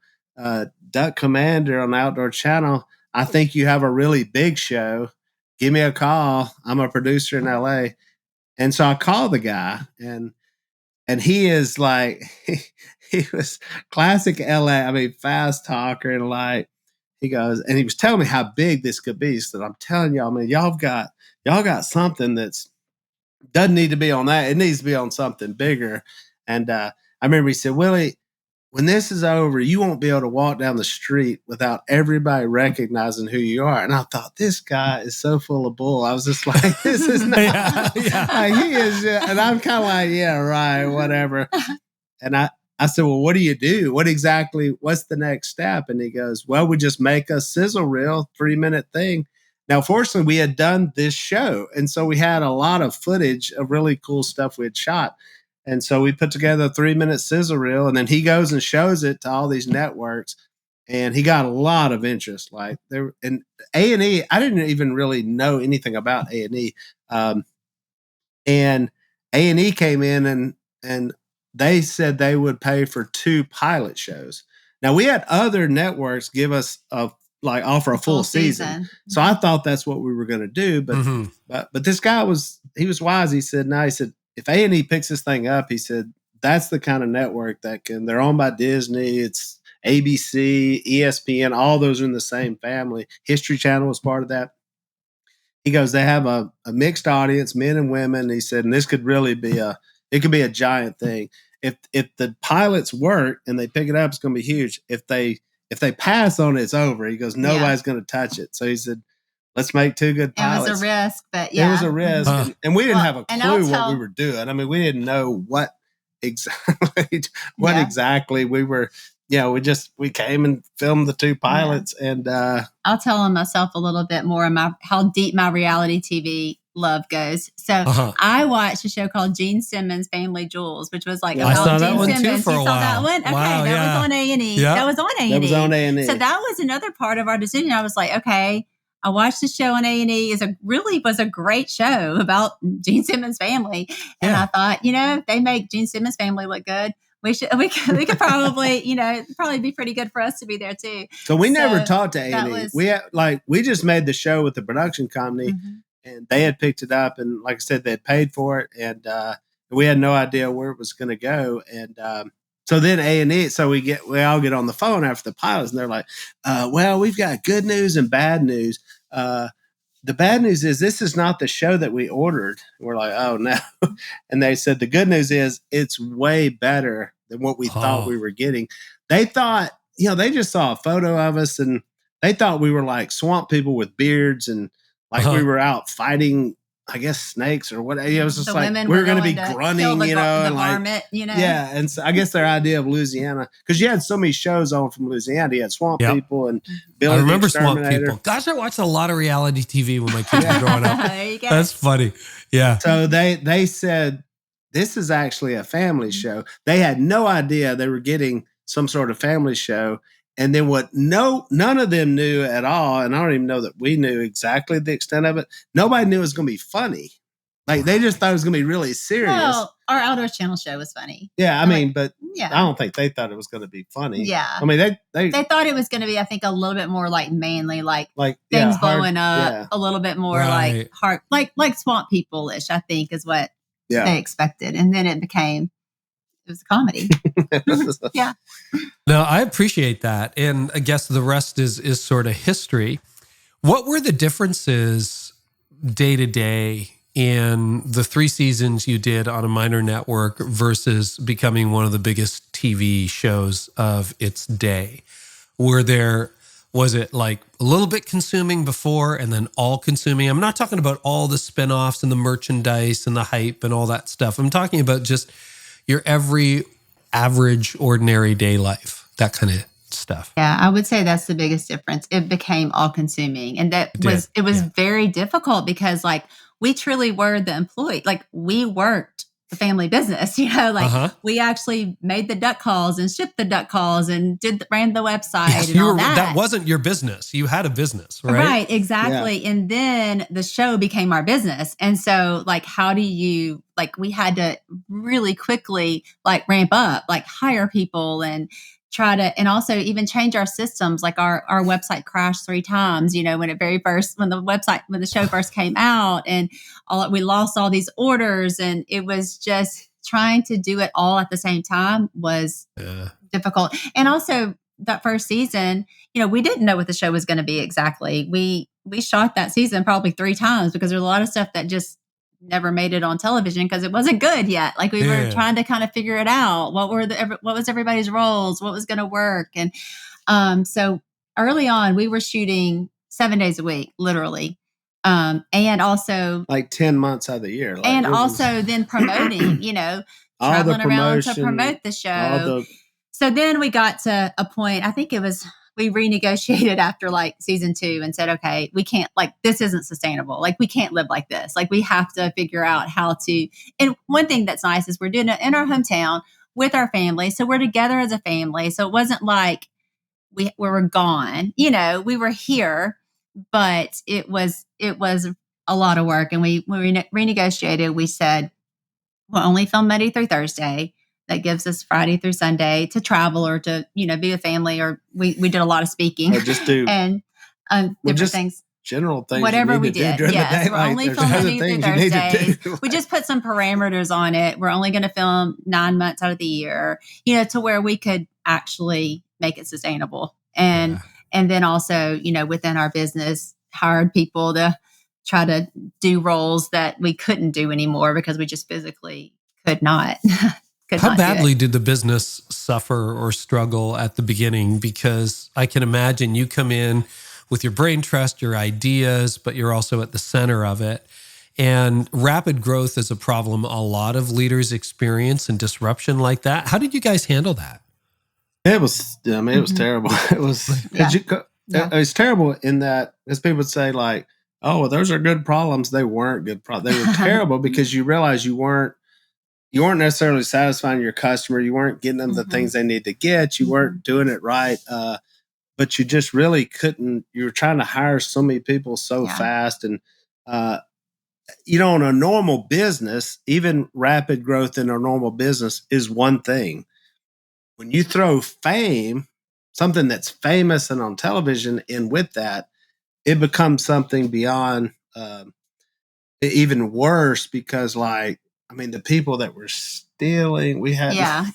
Duck Commander on the Outdoor Channel. I think you have a really big show. Give me a call. I'm a producer in LA. And so I called the guy, and he is like, he was classic LA. I mean, fast talker, and like, he goes, and he was telling me how big this could be. So I'm telling y'all, man, y'all got something that's doesn't need to be on that. It needs to be on something bigger. And I remember he said, Willie, when this is over, you won't be able to walk down the street without everybody recognizing who you are. And I thought, this guy is so full of bull. I was just like, this is not, like, he is. And I'm kind of like, yeah, right, whatever. And I said, well, what do you do? What's the next step? And he goes, well, we just make a sizzle reel, 3-minute thing. Now, fortunately, we had done this show. And so we had a lot of footage of really cool stuff we had shot. And so we put together a 3-minute sizzle reel, and then he goes and shows it to all these networks, and he got a lot of interest. Like there, and A&E, I didn't even really know anything about A&E, and A&E came in and they said they would pay for 2 pilot shows. Now we had other networks give us offer a full season. So I thought that's what we were going to do, but this guy was wise. He said, no, he said, if A&E picks this thing up, he said, that's the kind of network they're owned by Disney. It's ABC, ESPN, all those are in the same family. History Channel was part of that. He goes, they have a mixed audience, men and women. He said, and this could really be it could be a giant thing. If the pilots work and they pick it up, it's going to be huge. If they pass on it, it's over. He goes, nobody's going to touch it. So he said, let's make 2 good pilots. It was a risk, but yeah. It was a risk. And we didn't have a clue what we were doing. I mean, we didn't know what exactly we were. We came and filmed the 2 pilots. And I'll tell him myself a little bit more how deep my reality TV love goes. So I watched a show called Gene Simmons' Family Jewels, which was like I about saw that Gene one Simmons. Too for you a saw while. that one? Okay, Wow, that was on A&E. Yeah. That was on A&E. That was on A&E. So that was another part of our decision. I was like, okay, I watched the show on A&E. Was a great show about Gene Simmons' family. And I thought, if they make Gene Simmons' family look good, we could probably, probably be pretty good for us to be there too. So we never talked to A&E. We just made the show with the production company, and they had picked it up, and like I said, they had paid for it, and we had no idea where it was going to go. And so then A&E, so we all get on the phone after the pilots, and they're like, "Well, we've got good news and bad news. The bad news is this is not the show that we ordered." And we're like, "Oh no!" And they said the good news is it's way better than what we thought we were getting. They thought, they just saw a photo of us, and they thought we were like swamp people with beards, and like we were out fighting, I guess, snakes or whatever. It was just like we were going to be grunting, the and varmint, Yeah, and so I guess their idea of Louisiana, because you had so many shows on from Louisiana. You had Swamp People and Billy I remember the Swamp Exterminator. People. Gosh, I watched a lot of reality TV when my kids were growing up. There you go. That's funny. Yeah. So they said this is actually a family show. They had no idea they were getting some sort of family show. And then none of them knew at all, and I don't even know that we knew exactly the extent of it. Nobody knew it was going to be funny. Like they just thought it was going to be really serious. Well, our Outdoors Channel show was funny. Yeah, I mean, but I don't think they thought it was going to be funny. Yeah, I mean they thought it was going to be, I think, a little bit more like manly, like things blowing up, a little bit more like hard, like Swamp People-ish, I think, is what they expected, and then it was a comedy. Yeah. No, I appreciate that. And I guess the rest is sort of history. What were the differences day to day in the 3 seasons you did on a minor network versus becoming one of the biggest TV shows of its day? Was it like a little bit consuming before and then all consuming? I'm not talking about all the spinoffs and the merchandise and the hype and all that stuff. I'm talking about just your every average, ordinary day life, that kind of stuff. Yeah, I would say that's the biggest difference. It became all consuming. And it was very difficult because like we truly were the employee. Like we worked the family business, we actually made the duck calls and shipped the duck calls and ran the website and all that. That wasn't your business. You had a business, right? Right, exactly. Yeah. And then the show became our business. And so like, how do you, like we had to really quickly like ramp up, like hire people and try to, and also even change our systems. Like our website crashed 3 times, when the show first came out, and we lost all these orders, and it was just trying to do it all at the same time was difficult. And also that first season, we didn't know what the show was going to be exactly. We shot that season probably 3 times because there's a lot of stuff that just never made it on television because it wasn't good yet. Like we were trying to kind of figure it out. What was everybody's roles? What was going to work? And so early on, we were shooting 7 days a week, literally. And also like 10 months out of the year. Like and also then promoting, traveling around to promote the show. So then we got to a point, I think we renegotiated after like season 2 and said, okay, we can't, like, this isn't sustainable. Like, we can't live like this. Like, we have to figure out how to. And one thing that's nice is we're doing it in our hometown with our family. So we're together as a family. So it wasn't like we were gone, we were here, but it was a lot of work. And we renegotiated. We said, we'll only film Monday through Thursday. That gives us Friday through Sunday to travel or to, be with family, or we did a lot of speaking. Or just do and different things. General things. Whatever we did. Yes, we're only filming through Thursdays. We just put some parameters on it. We're only going to film 9 months out of the year, to where we could actually make it sustainable. And then also, within our business, hired people to try to do roles that we couldn't do anymore because we just physically could not. How badly did the business suffer or struggle at the beginning? Because I can imagine you come in with your brain trust, your ideas, but you're also at the center of it. And rapid growth is a problem a lot of leaders experience, and disruption like that. How did you guys handle that? It was terrible. It was, it was terrible in that, as people would say, like, oh, well, those are good problems. They weren't good problems. They were terrible because you realize you weren't necessarily satisfying your customer. You weren't getting them the things they need to get. You weren't doing it right. But you just really couldn't. You were trying to hire so many people so fast. And, in a normal business, even rapid growth in a normal business is one thing. When you throw fame, something that's famous and on television, in with that, it becomes something beyond even worse because, the people that were stealing, we had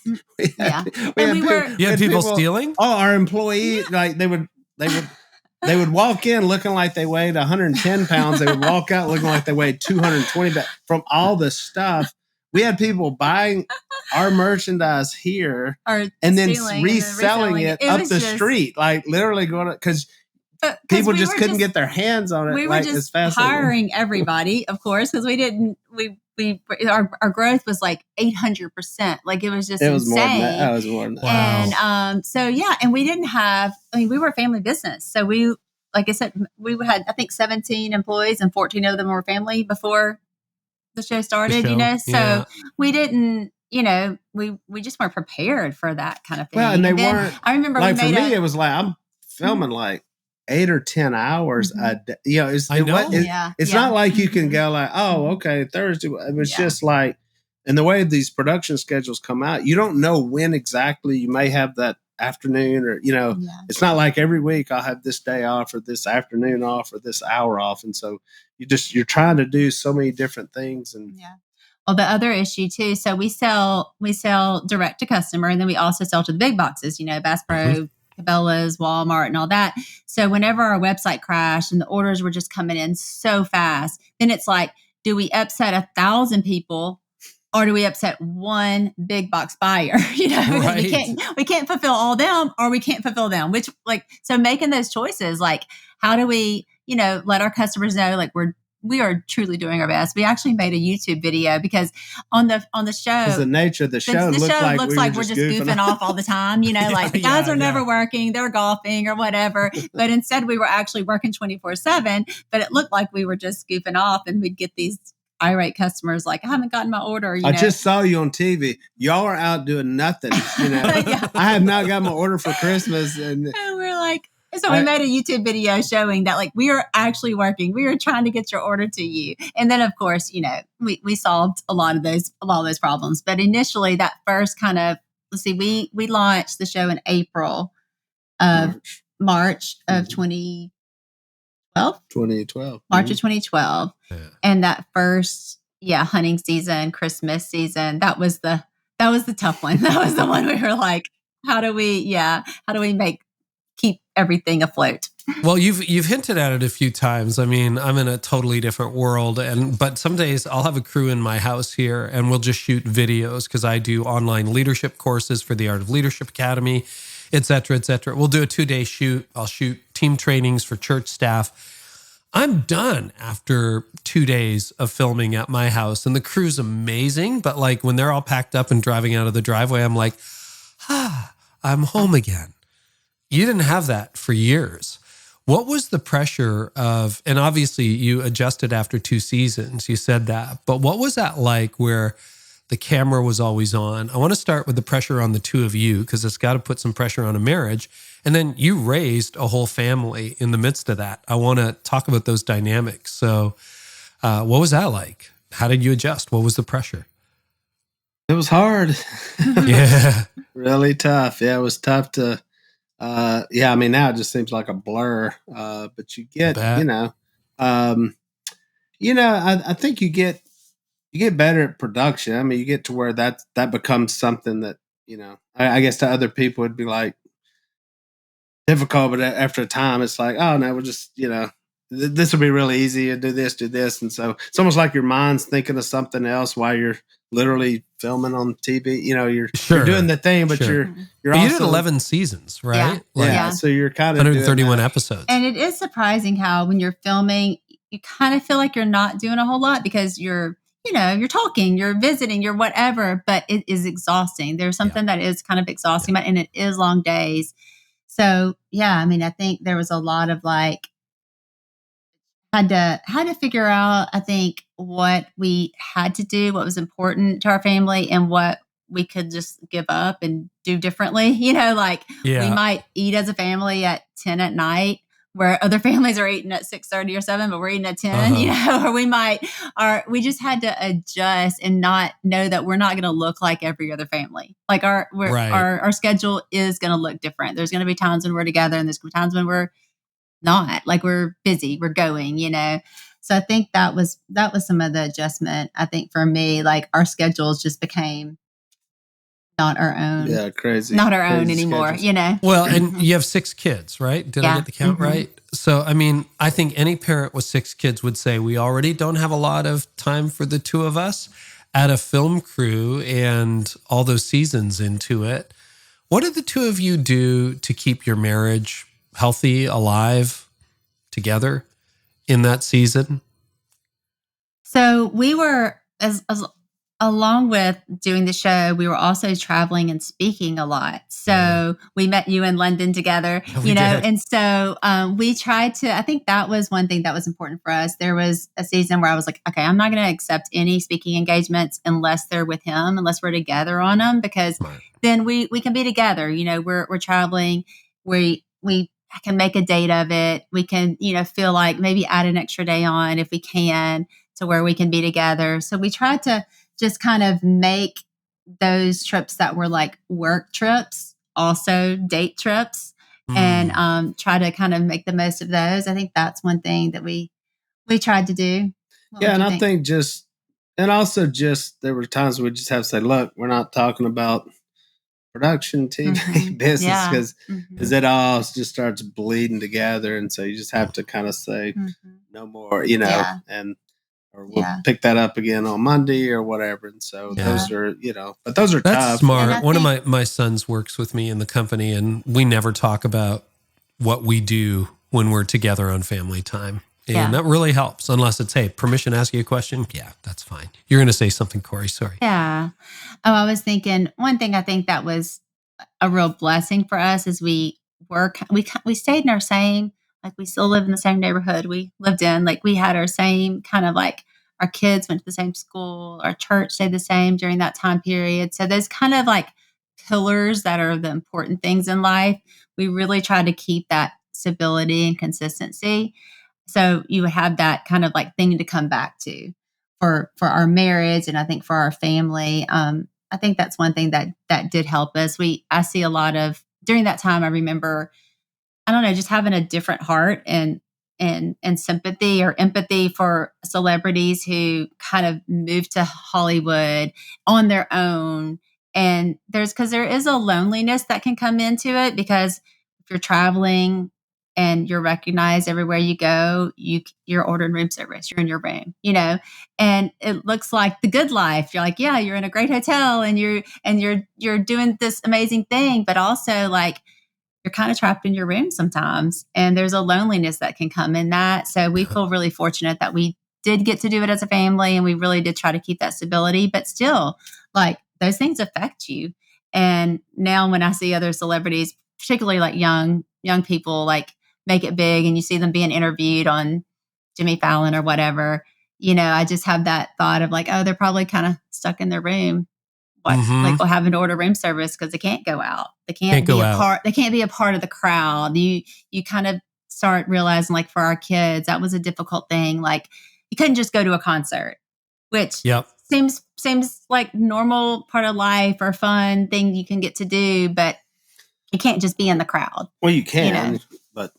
people stealing. Oh, our employees, they would walk in looking like they weighed 110 pounds. They would walk out looking like they weighed 220 pounds from all the stuff. We had people buying our merchandise here and then reselling it up the street, literally going because people just couldn't get their hands on it. We were just hiring everybody, of course, because we didn't. Our growth was 800%. It was just insane. It was more than that. Wow. And and we didn't have. We were a family business, so we, like I said, we had I think 17 employees and 14 of them were family before the show started. So we didn't. We just weren't prepared for that kind of thing. Well, and they weren't. I remember for me, it was I'm filming 8 or 10 hours a day. It's not like you can go oh, okay, Thursday. It was just and the way these production schedules come out, you don't know when exactly you may have that afternoon or, it's not like every week I'll have this day off or this afternoon off or this hour off. And so you're trying to do so many different things. And well, the other issue too, so we sell direct to customer, and then we also sell to the big boxes, Bass Pro, Cabela's, Walmart, and all that. So whenever our website crashed and the orders were just coming in so fast, then it's do we upset 1,000 people or do we upset one big box buyer? Because we can't fulfill all them or we can't fulfill them. Which so making those choices, how do we, let our customers know we are truly doing our best. We actually made a YouTube video because on the show, because the nature of the show looks like we're just goofing off all the time. The guys are never working; they're golfing or whatever. But instead, we were actually working 24/7. But it looked like we were just goofing off, and we'd get these irate customers I haven't gotten my order. I just saw you on TV. Y'all are out doing nothing. I have not got my order for Christmas, and we're so we made a YouTube video showing that we are actually working. We are trying to get your order to you. And then of course, we solved a lot of those problems. But initially that first kind of, we launched the show in April of March of 2012. March of 2012. Yeah. And that first hunting season, Christmas season, that was the tough one. That was the one we were how do we keep everything afloat? Well, you've hinted at it a few times. I'm in a totally different world, but some days I'll have a crew in my house here, and we'll just shoot videos because I do online leadership courses for the Art of Leadership Academy, et cetera, et cetera. We'll do a 2-day shoot. I'll shoot team trainings for church staff. I'm done after 2 days of filming at my house, and the crew's amazing. But when they're all packed up and driving out of the driveway, I'm I'm home again. You didn't have that for years. What was the pressure of, and obviously you adjusted after 2 seasons, you said that, but what was that like where the camera was always on? I want to start with the pressure on the two of you because it's got to put some pressure on a marriage. And then you raised a whole family in the midst of that. I want to talk about those dynamics. So what was that like? How did you adjust? What was the pressure? It was hard. Yeah. Really tough. Yeah, it was tough to... now it just seems like a blur. But you get, I think you get better at production. You get to where that becomes something that, I guess to other people it'd be difficult, but after a time it's oh no, we're just, this will be really easy to do this. And so it's almost like your mind's thinking of something else while you're literally filming on TV. You're doing the thing, but you're but also... You did 11 seasons, right? So you're kind of 131 episodes. And it is surprising how when you're filming, you kind of feel like you're not doing a whole lot because you're talking, you're visiting, you're whatever, but it is exhausting. There's something that is kind of exhausting, and it is long days. So, I think there was a lot of had to figure out, I think, what we had to do, what was important to our family, and what we could just give up and do differently. Like we might eat as a family at 10 at night, where other families are eating at 6:30 or 7, but we're eating at 10, or we just had to adjust and not know that we're not going to look like every other family. Like our schedule is going to look different. There's going to be times when we're together, and there's going to be times when we're not, like we're busy, we're going, So I think that was some of the adjustment. I think for me, like our schedules just became not our own. Yeah, crazy. Not our own anymore, schedules. Well, and you have 6 kids, right? Did I get the count right? So, I mean, I think any parent with 6 kids would say, we already don't have a lot of time for the 2 of us. Add a film crew and all those seasons into it. What did the 2 of you do to keep your marriage healthy, alive, together in that season? So we were, as along with doing the show, we were also traveling and speaking a lot. So we met you in London together, did. And so we tried to, I think that was one thing that was important for us. There was a season where I was like, okay, I'm not going to accept any speaking engagements unless they're with him, unless we're together on them, because then we can be together. We're traveling. We can make a date of it. We can, feel like maybe add an extra day on if we can, to where we can be together. So we tried to just kind of make those trips that were like work trips, also date trips, and try to kind of make the most of those. I think that's one thing that we tried to do. And I think also there were times we just have to say, look, we're not talking about production, TV, business, because it all just starts bleeding together. And so you just have to kind of say no more, or we'll pick that up again on Monday or whatever. And so those are, but those are That's tough. Smart. One of my sons works with me in the company, and we never talk about what we do when we're together on family time. And that really helps, unless it's, hey, permission to ask you a question. Yeah, that's fine. You're going to say something, Korie. Sorry. Yeah. Oh, I was thinking, one thing I think that was a real blessing for us is we stayed in our same, like we still live in the same neighborhood we lived in. Like we had our same kind of like, our kids went to the same school, our church stayed the same during that time period. So those kind of like pillars that are the important things in life, we really try to keep that stability and consistency. So you would have that kind of like thing to come back to for our marriage, and I think for our family. I think that's one thing that did help us. I see a lot of, during that time, I remember, I don't know, just having a different heart and sympathy or empathy for celebrities who kind of moved to Hollywood on their own. And there is a loneliness that can come into it, because if you're traveling and you're recognized everywhere you go, you're ordering room service, you're in your room, and it looks like the good life. You're like, yeah, you're in a great hotel and you're doing this amazing thing, but also like you're kind of trapped in your room sometimes, and there's a loneliness that can come in that. So we feel really fortunate that we did get to do it as a family, and we really did try to keep that stability, but still like those things affect you. And now when I see other celebrities, particularly like young people, like make it big, and you see them being interviewed on Jimmy Fallon or whatever, I just have that thought of like, oh, they're probably kind of stuck in their room. Like we'll having to order room service because they can't go out. They can't be a part. They can't be a part of the crowd. You kind of start realizing, like for our kids, that was a difficult thing. Like you couldn't just go to a concert, which seems like normal part of life or fun thing you can get to do, but you can't just be in the crowd. Well, you can, but.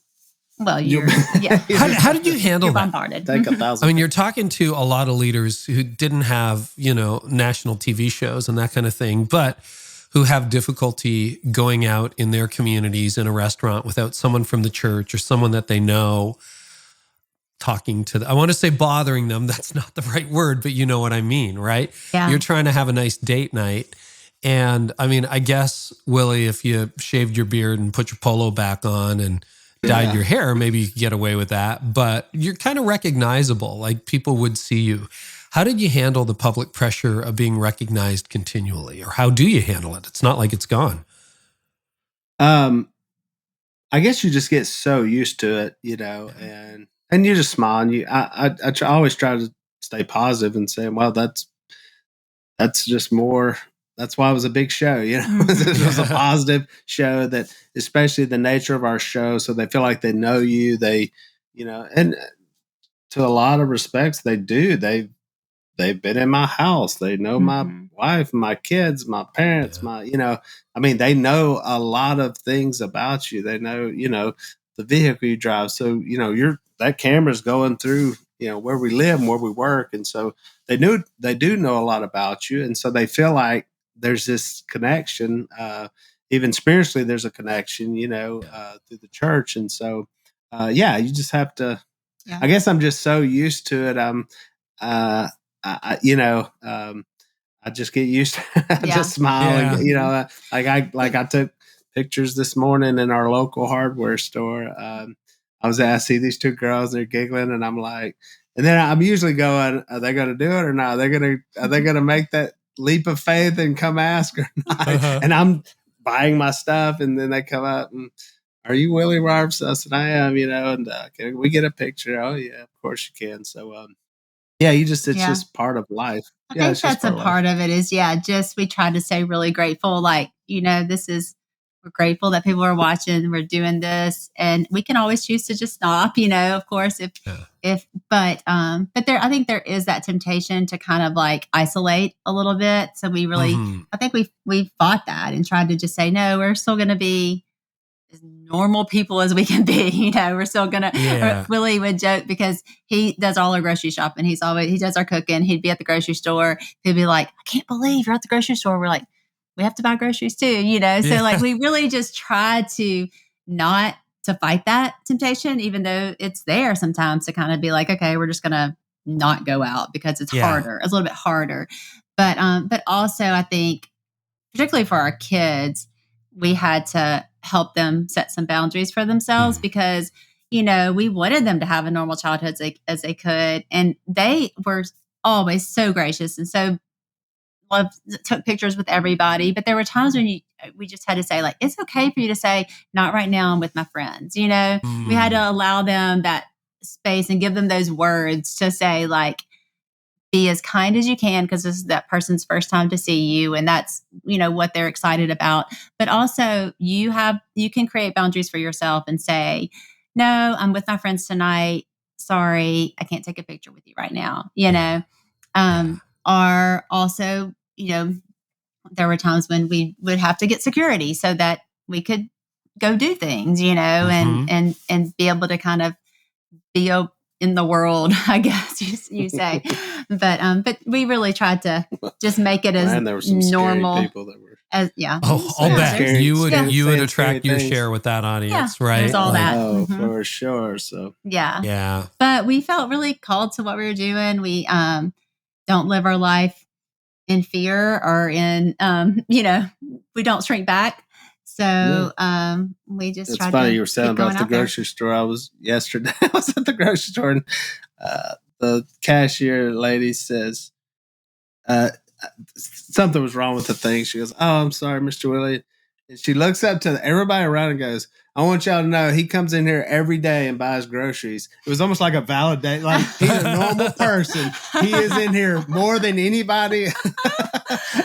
Well, How did you handle that? Bombarded. I mean, you're talking to a lot of leaders who didn't have, national TV shows and that kind of thing, but who have difficulty going out in their communities in a restaurant without someone from the church or someone that they know talking to them. I want to say bothering them. That's not the right word, but you know what I mean, right? Yeah. You're trying to have a nice date night. And I mean, I guess, Willie, if you shaved your beard and put your polo back on and dyed your hair, maybe you could get away with that, but you're kind of recognizable, like people would see you. How did you handle the public pressure of being recognized continually, or how do you handle it? It's not like it's gone. I guess you just get so used to it, and and you just smile, and I always try to stay positive and say, well, that's just more. That's why it was a big show, you know. It was a positive show, that especially the nature of our show, so they feel like they know you. They, you know, and to a lot of respects, they do. They've been in my house. They know my wife, my kids, my parents, my, you know, I mean, they know a lot of things about you. They know, you know, the vehicle you drive. So, you know, that camera's going through, you know, where we live and where we work. And so they do know a lot about you. And so they feel like there's this connection, even spiritually, there's a connection, you know, through the church. And so, you just have to, I guess I'm just so used to it. I just get used to just smiling, you know, I took pictures this morning in our local hardware store. I see these two girls, they're giggling, and I'm like, and then I'm usually going, are they going to do it or not? Are they going to make that leap of faith and come ask or not? And I'm buying my stuff, and then they come up and, are you Willie Robertson? I said, I am, you know, and can we get a picture? Oh yeah, of course you can. So, it's just part of life. I think that's a part of it is, just we try to stay really grateful. Like, you know, we're grateful that people are watching, we're doing this, and we can always choose to just stop, you know, of course, but I think there is that temptation to kind of like isolate a little bit. So we really, I think we fought that and tried to just say, no, we're still going to be as normal people as we can be. You know, we're still going to, Willie would joke because he does all our grocery shopping. He does our cooking. He'd be at the grocery store. He'd be like, I can't believe you're at the grocery store. We're like, we have to buy groceries too, you know? So like, we really just try to not to fight that temptation, even though it's there sometimes to kind of be like, okay, we're just going to not go out because it's harder. It's a little bit harder. But also I think particularly for our kids, we had to help them set some boundaries for themselves because, you know, we wanted them to have a normal childhood as they could. And they were always so gracious and so took pictures with everybody. But there were times when we just had to say, like, it's okay for you to say, not right now, I'm with my friends. You know, we had to allow them that space and give them those words to say, like, be as kind as you can because this is that person's first time to see you, and that's, you know, what they're excited about. But also you can create boundaries for yourself and say, no, I'm with my friends tonight. Sorry, I can't take a picture with you right now. You know, or also, you know, there were times when we would have to get security so that we could go do things, you know, and be able to kind of be in the world, I guess you say. But we really tried to just make it as there were some normal people that were as I'll bet you would attract your share with that audience, right? There's all that. Oh, for sure. So yeah. But we felt really called to what we were doing. We don't live our life in fear or in you know, we don't shrink back. So we just it's tried funny to you were saying about the grocery store. I was at the grocery store and the cashier lady says something was wrong with the thing. She goes, "Oh, I'm sorry, Mr. Willie." And she looks up to everybody around and goes, "I want y'all to know he comes in here every day and buys groceries." It was almost like a validate, like he's a normal person. He is in here more than anybody.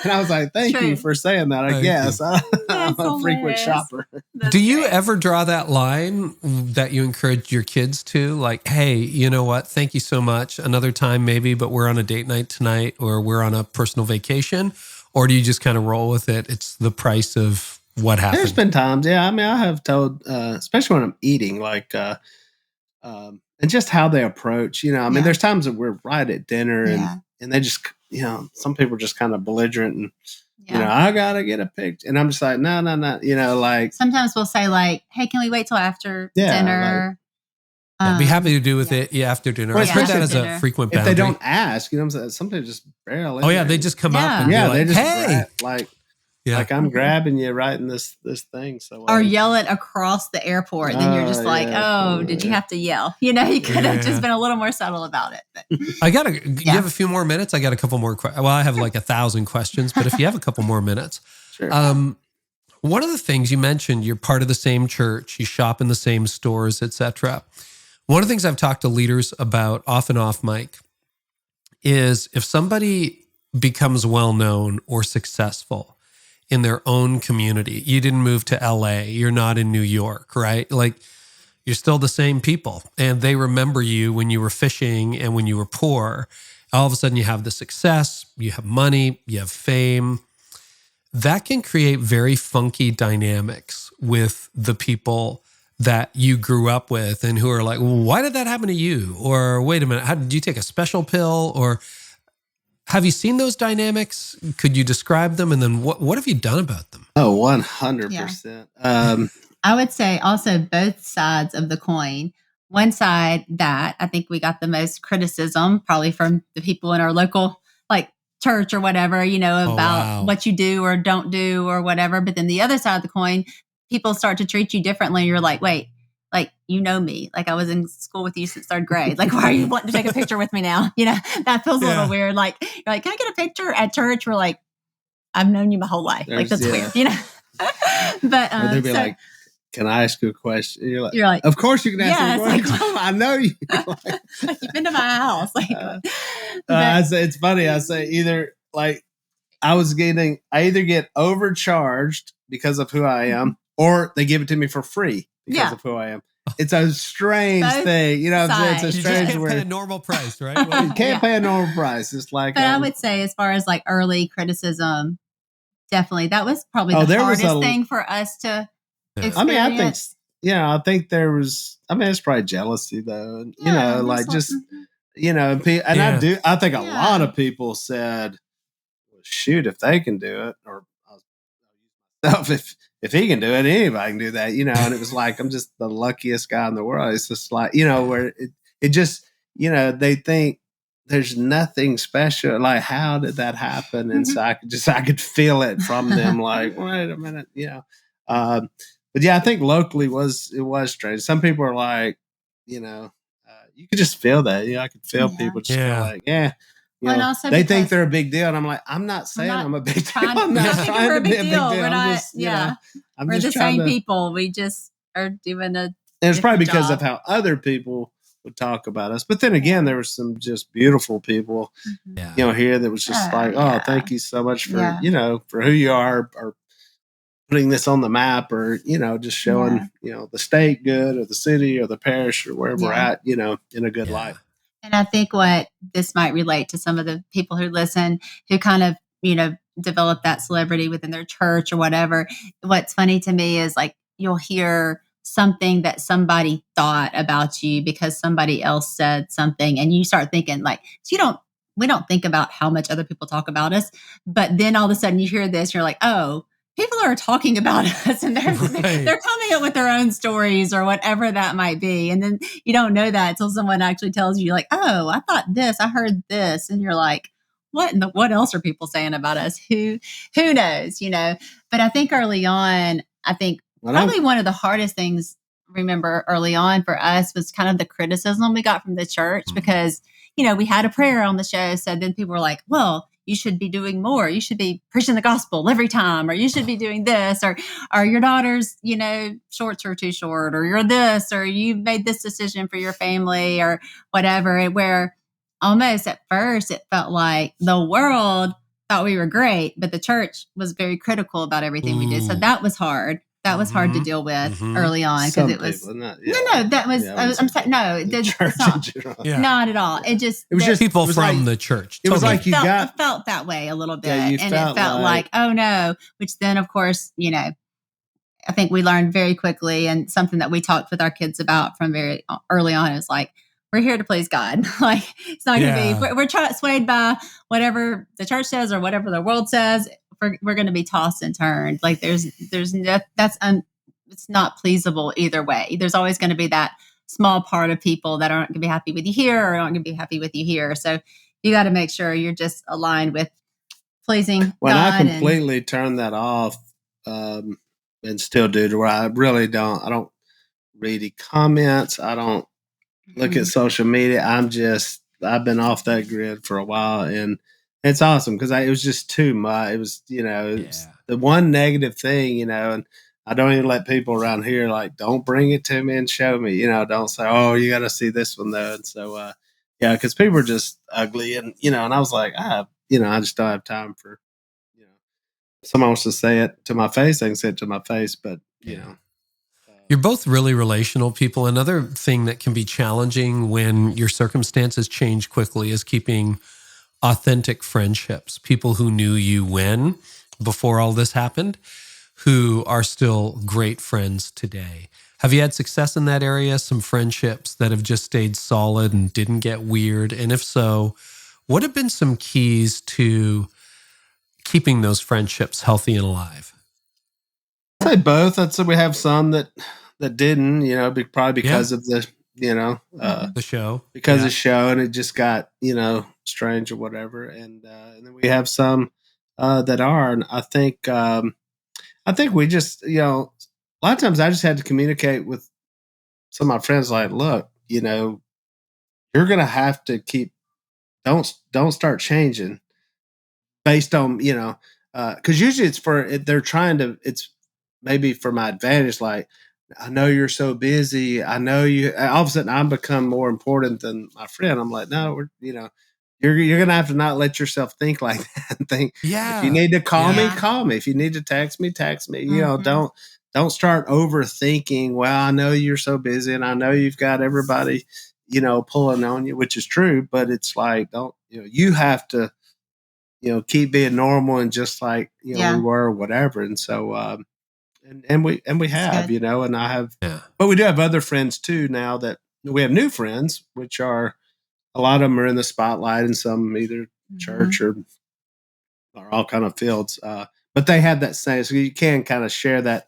And I was like, thank you for saying that. I guess I'm a frequent shopper. Do you ever draw that line that you encourage your kids to? Like, hey, you know what? Thank you so much. Another time maybe, but we're on a date night tonight or we're on a personal vacation. Or do you just kind of roll with it? It's the price of what happened. There's been times, I mean, I have told, especially when I'm eating, like, and just how they approach, you know, I mean, there's times that we're right at dinner and they just, you know, some people are just kind of belligerent and, you know, I got to get a picture. And I'm just like, no, you know, like. Sometimes we'll say like, hey, can we wait till after dinner? I'd be happy to do with it after dinner. Well, I've heard that as a frequent boundary. If they don't ask, you know what I'm saying? Sometimes just barely. Oh, yeah, they just come up and be like, they just hey. Like I'm grabbing you right in this thing. So or yell it across the airport. Then you're just like, did you have to yell? You know, you could have just been a little more subtle about it. But. I got to, you have a few more minutes? I got a couple more questions. Well, I have like 1,000 questions, but if you have a couple more minutes. Sure. One of the things you mentioned, you're part of the same church, you shop in the same stores, etc. One of the things I've talked to leaders about off and off mic is if somebody becomes well-known or successful in their own community, you didn't move to LA, you're not in New York, right? Like you're still the same people and they remember you when you were fishing and when you were poor. All of a sudden you have the success, you have money, you have fame. That can create very funky dynamics with the people that you grew up with and who are like, well, why did that happen to you? Or wait a minute, how did you take a special pill? Or have you seen those dynamics? Could you describe them? And then what have you done about them? Oh, 100%. I would say also both sides of the coin. One side that I think we got the most criticism probably from the people in our local church or whatever, about what you do or don't do or whatever. But then the other side of the coin, people start to treat you differently. You're like, wait, you know me. I was in school with you since third grade. Why are you wanting to take a picture with me now? That feels a little weird. You're like, can I get a picture at church? We're like, I've known you my whole life. That's weird, But or they'd be like, can I ask you a question? You're like, of course you can ask me a question. I know you. You've been to my house. I say it's funny. I say either I either get overcharged because of who I am, or they give it to me for free because of who I am. It's a strange thing, It's a strange. You can't pay a normal price, right? Well, you can't pay a normal price. It's like, but I would say, as far as early criticism, definitely that was probably the hardest thing for us to. Experience. I think there was. It's probably jealousy though, and I think a lot of people said, well, "Shoot, if they can do it, or if he can do it, anybody can do that," And it was like I'm just the luckiest guy in the world. It's just where it just they think there's nothing special. How did that happen? And so I could feel it from them. Wait a minute, But I think locally it was strange. Some people are like, you could just feel that. I could feel people just feel like, they think they're a big deal. And I'm like, I'm not saying I'm a big deal. I'm not trying to be a big deal. We're not, we're the same people. We just are doing a. And it's probably because of how other people would talk about us. But then again, there were some just beautiful people, here that was just thank you so much for, for who you are, or putting this on the map, or just showing the state good, or the city, or the parish, or wherever we're at, in a good light. And I think what this might relate to some of the people who listen, who kind of develop that celebrity within their church or whatever. What's funny to me is you'll hear something that somebody thought about you because somebody else said something, and you start thinking we don't think about how much other people talk about us, but then all of a sudden you hear this, you're like, oh, people are talking about us, and they're coming up with their own stories or whatever that might be. And then you don't know that until someone actually tells you oh, I thought this, I heard this. And you're like, what else are people saying about us? Who knows, But I think early on, probably one of the hardest things, remember early on for us, was kind of the criticism we got from the church, because, we had a prayer on the show. So then people were like, well, you should be doing more. You should be preaching the gospel every time, or you should be doing this, or your daughter's, shorts are too short, or you're this, or you made this decision for your family, or whatever. Where almost at first it felt like the world thought we were great, but the church was very critical about everything we did. So that was hard. That was hard to deal with early on, because it was that was I'm saying no, it's not at all. It was just people from the church. It was like it felt that way a little bit, and it felt like oh no. Which then, of course, I think we learned very quickly, and something that we talked with our kids about from very early on is we're here to please God. It's not going to be we're swayed by whatever the church says or whatever the world says. We're going to be tossed and turned. There's no, it's not pleasable either way. There's always going to be that small part of people that aren't going to be happy with you here, or aren't going to be happy with you here. So you got to make sure you're just aligned with pleasing when God. I completely turned that off, and still do, to where I really don't. I don't read the comments. I don't look at social media. I've been off that grid for a while, and it's awesome because it was just too much. It was, it was the one negative thing, and I don't even let people around here like, don't bring it to me and show me, don't say, oh, you got to see this one though. And so, yeah, because people are just ugly, and and I was like, I just don't have time for, if someone wants to say it to my face, they can say it to my face, but You're both really relational people. Another thing that can be challenging when your circumstances change quickly is keeping authentic friendships, people who knew you before all this happened, who are still great friends today. Have you had success in that area? Some friendships that have just stayed solid and didn't get weird? And if so, what have been some keys to keeping those friendships healthy and alive? I'd say both. I'd say we have some that didn't, probably because of the, the show, because of the show, and it just got, strange or whatever. And then we have some that are, and I think we just, a lot of times I just had to communicate with some of my friends, like, look, you're going to have to don't start changing based on, because usually it's maybe for my advantage. Like, I know you're so busy. I know you, all of a sudden I'm become more important than my friend. I'm like, no, you're going to have to not let yourself think like that and think, if you need to call me, call me. If you need to text me, text me. Don't start overthinking. Well, I know you're so busy and I know you've got everybody, pulling on you, which is true, but it's like, you have to, keep being normal and just like, we were or whatever. And so, and we have, and I have, but we do have other friends too now that we have new friends, which are, a lot of them are in the spotlight and some either church or all kind of fields. But they have that same, so you can kind of share that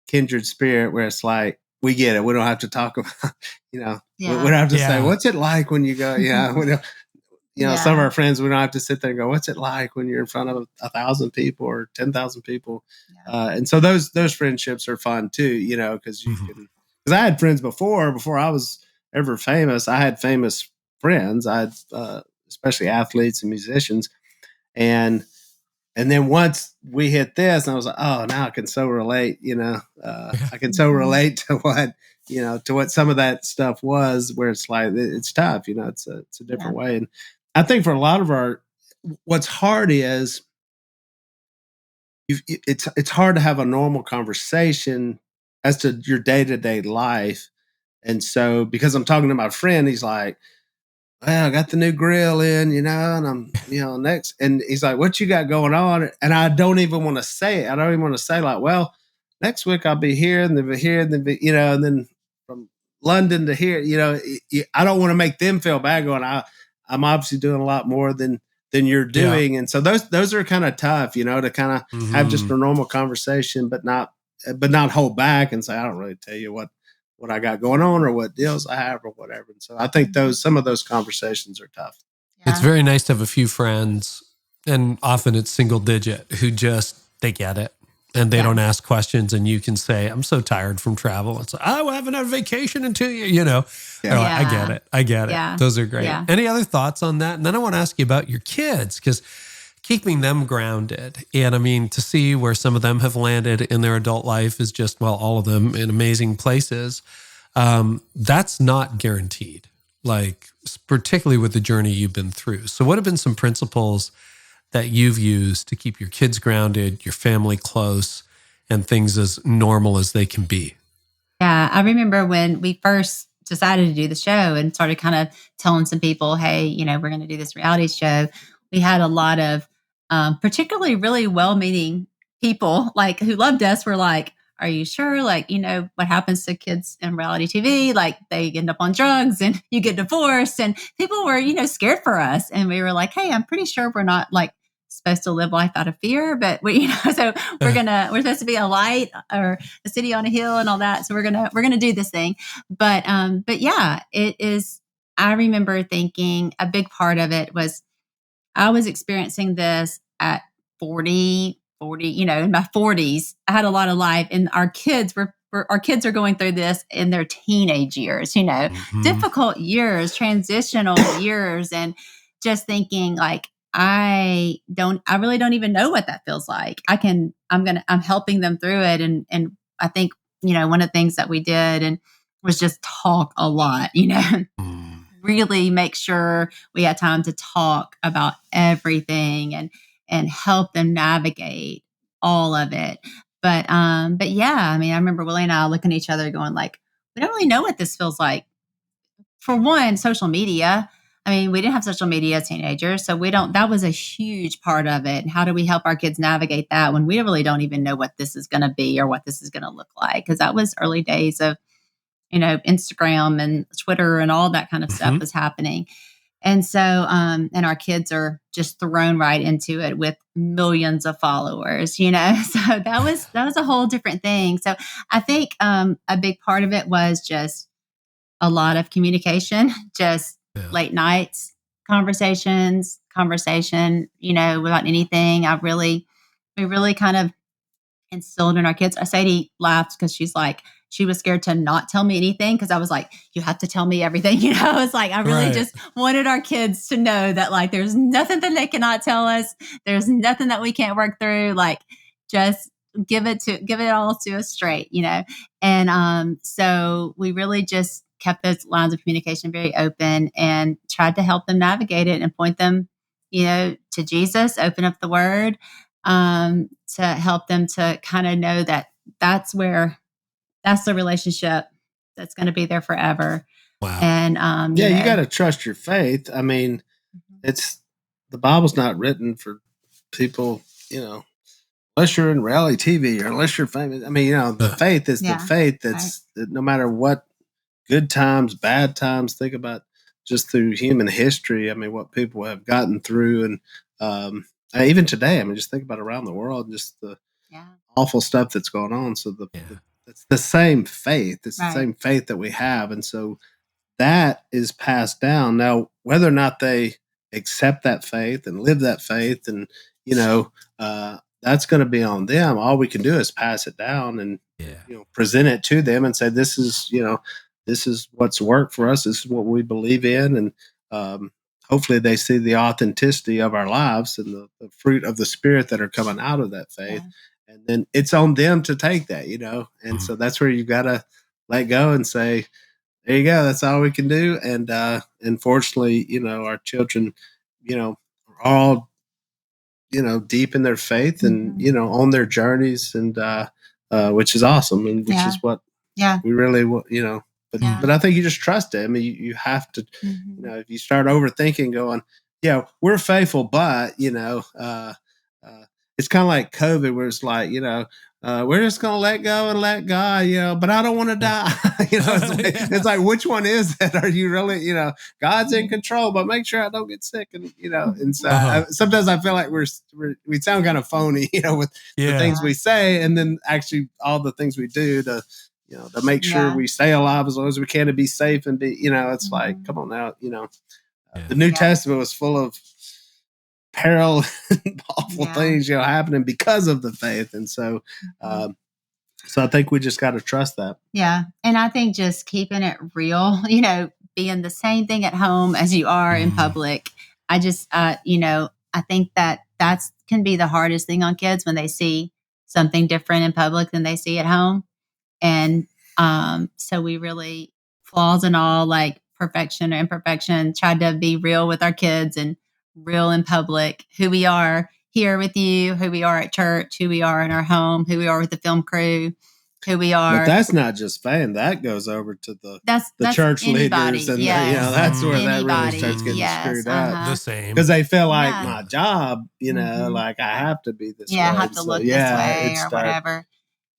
kindred spirit where it's like, we get it. We don't have to talk about, we don't have to say, what's it like when you go, we don't, some of our friends, we don't have to sit there and go, what's it like when you're in front of 1,000 people or 10,000 people? And so those friendships are fun too, because because I had friends before I was ever famous. I had famous friends. I had, especially athletes and musicians. And then once we hit this, and I was like, oh, now I can so relate, I can so relate to what, to what some of that stuff was, where it's like, it's tough, it's a different way. And I think for a lot of what's hard is it's hard to have a normal conversation as to your day-to-day life. And so, because I'm talking to my friend, he's like, well, I got the new grill in, and I'm, next. And he's like, what you got going on? And I don't even want to say it. I don't even want to say like, well, next week I'll be here and then be here and then be, and then from London to here, I don't want to make them feel bad going, I'm obviously doing a lot more than you're doing. Yeah. And so those are kind of tough, to kind of have just a normal conversation, but not hold back and say, I don't really tell you what I got going on or what deals I have or whatever. And so I think some of those conversations are tough. Yeah. It's very nice to have a few friends, and often it's single digit, who they get it. And they don't ask questions, and you can say, I'm so tired from travel. It's like, I haven't had a vacation in 2 years, Like, I get it. Yeah. Those are great. Yeah. Any other thoughts on that? And then I want to ask you about your kids, because keeping them grounded. And I mean, to see where some of them have landed in their adult life is just, all of them in amazing places. That's not guaranteed, like particularly with the journey you've been through. So what have been some principles that you've used to keep your kids grounded, your family close, and things as normal as they can be? Yeah, I remember when we first decided to do the show and started kind of telling some people, hey, we're going to do this reality show. We had a lot of particularly really well-meaning people like who loved us were like, are you sure? Like, what happens to kids in reality TV? Like, they end up on drugs and you get divorced, and people were, scared for us. And we were like, hey, I'm pretty sure we're not like supposed to live life out of fear, but we, so we're supposed to be a light or a city on a hill and all that. So we're going to do this thing. But yeah, it is, I remember thinking a big part of it was I was experiencing this at 40, in my 40s. I had a lot of life, and our kids are going through this in their teenage years, difficult years, transitional years, and just thinking like, I really don't even know what that feels like. I'm helping them through it and I think, one of the things that we did and was just talk a lot, really make sure we had time to talk about everything and help them navigate all of it. But yeah, I mean, I remember Willie and I looking at each other going like, we don't really know what this feels like. For one, social media. I mean, we didn't have social media as teenagers, so that was a huge part of it. And how do we help our kids navigate that when we really don't even know what this is going to be or what this is going to look like? Because that was early days of, Instagram and Twitter and all that kind of stuff was happening. And so, and our kids are just thrown right into it with millions of followers, so that was a whole different thing. So I think a big part of it was just a lot of communication, just late nights, conversation, without anything. We really kind of instilled in our kids. Sadie laughs because she was scared to not tell me anything because I was like, you have to tell me everything. It's like, I really just wanted our kids to know that like, there's nothing that they cannot tell us. There's nothing that we can't work through. Like, just give it all to us straight, And so we really just kept those lines of communication very open and tried to help them navigate it and point them, to Jesus, open up the word, to help them to kind of know that that's the relationship that's going to be there forever. Wow. And, you got to trust your faith. I mean, the Bible's not written for people, unless you're in reality TV or unless you're famous. I mean, the faith is the faith that's no matter what good times, bad times, think about just through human history. I mean, what people have gotten through and even today, I mean, just think about around the world, and just the awful stuff that's going on. So it's the same faith. It's the same faith that we have. And so that is passed down. Now, whether or not they accept that faith and live that faith and, that's going to be on them. All we can do is pass it down and, present it to them and say, this is what's worked for us. This is what we believe in. And hopefully they see the authenticity of our lives and the fruit of the Spirit that are coming out of that faith. Yeah. And then it's on them to take that, And so that's where you got to let go and say, there you go. That's all we can do. And unfortunately, our children, are all, deep in their faith and, on their journeys and which is awesome. And which is what we really, but I think you just trust it. I mean, you have to, if you start overthinking going, we're faithful, but, it's kind of like COVID where it's like, we're just going to let go and let God, but I don't want to die. It's like, which one is it? Are you really, God's in control, but make sure I don't get sick. And, and so sometimes I feel like we sound kind of phony, with the things we say and then actually all the things we do to make sure we stay alive as long as we can to be safe and be, it's like, come on now, the New Testament was full of peril and awful things, happening because of the faith. And so, so I think we just got to trust that. Yeah. And I think just keeping it real, being the same thing at home as you are in public. I just, I think that's can be the hardest thing on kids when they see something different in public than they see at home. And so we really, flaws and all, like perfection or imperfection, tried to be real with our kids and real in public, who we are here with you, who we are at church, who we are in our home, who we are with the film crew, who we are. But that's not just fame. That goes over to the church anybody, leaders. And yes. that's where that really starts getting screwed up. The same. Because they feel like my job, like I have to be this way. I have to look this way or whatever.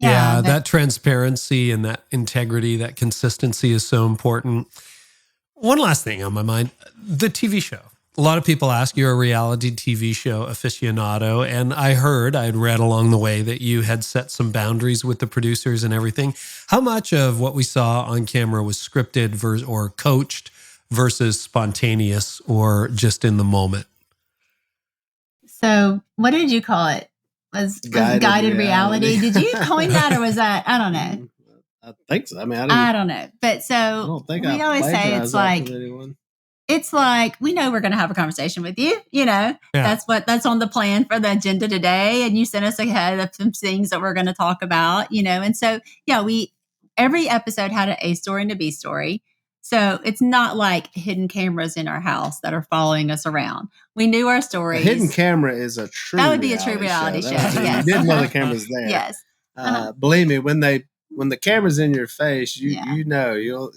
Yeah, that transparency and that integrity, that consistency is so important. One last thing on my mind, the TV show. A lot of people ask, you're a reality TV show aficionado, and I'd read along the way that you had set some boundaries with the producers and everything. How much of what we saw on camera was scripted or coached versus spontaneous or just in the moment? So what did you call it? Was guided reality? Did you coin that or was that? I don't know. I think so. I mean, I don't know. But so I don't think we always say it's like it's like, we know we're going to have a conversation with you. That's on the plan for the agenda today. And you sent us ahead of some things that we're going to talk about, And so, every episode had an A story and a B story. So it's not like hidden cameras in our house that are following us around. We knew our stories. A hidden camera is a true That would be a true reality show. Yes. You didn't know the camera's there. Yes. Believe me, when the camera's in your face, you know you'll.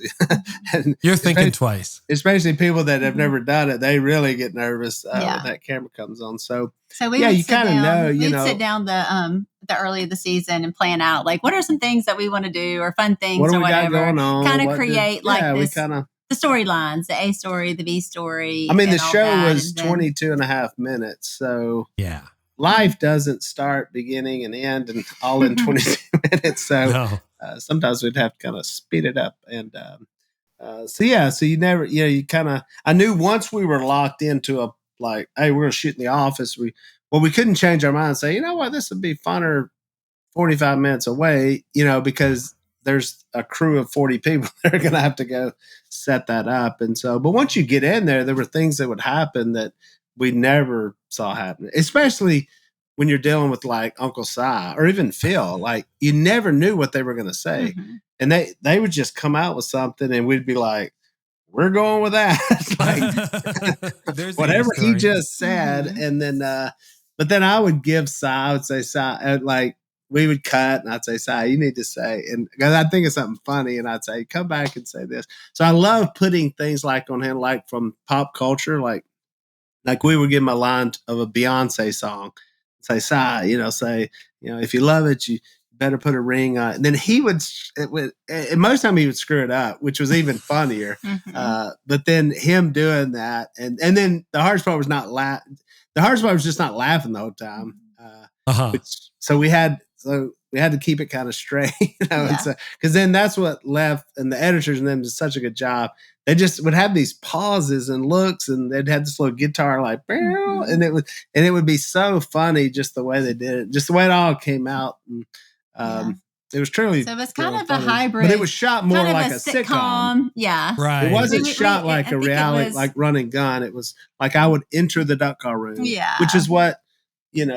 And you're thinking twice. Especially people that have never done it, they really get nervous when that camera comes on. So you kind of know. We'd sit down the early of the season and plan out like what are some things that we want to do or fun things what or we whatever. Got going on? Kind of create this. We the storylines, the A story, the B story. I mean, the show was 22 and a half minutes. So life doesn't start, beginning, and end, and all in 22 minutes. So sometimes we'd have to kind of speed it up. And so you never, you kind of, I knew once we were locked into hey, we're going to shoot in the office. We couldn't change our mind and say, you know what, this would be funner 45 minutes away, because there's a crew of 40 people that are going to have to go set that up. And so, but once you get in there were things that would happen that we never saw happen, especially when you're dealing with like Uncle Si or even Phil. Like you never knew what they were going to say. Mm-hmm. And they would just come out with something and we'd be like, we're going with that. Like whatever he just said. Mm-hmm. And then, but then I would give Si, I would say Si, like, we would cut and I'd say, Si, you need to say, and because I'd think of something funny and I'd say, come back and say this. So I love putting things like on him, like from pop culture, like we would give him a line of a Beyonce song, say, Si, if you love it, you better put a ring on it. And then and most of the time he would screw it up, which was even funnier. Mm-hmm. But then him doing that. And then the hardest part was the hardest part was just not laughing the whole time. So we had to keep it kind of straight, because then that's what left, and the editors and them did such a good job. They just would have these pauses and looks, and they'd have this little guitar like, and it would be so funny just the way they did it, just the way it all came out. And it was truly so it was kind of funny. a hybrid, but it was shot more like a sitcom. Yeah, right. It wasn't shot like a reality, like Run and Gun. It was like I would enter the duck car room, which is what like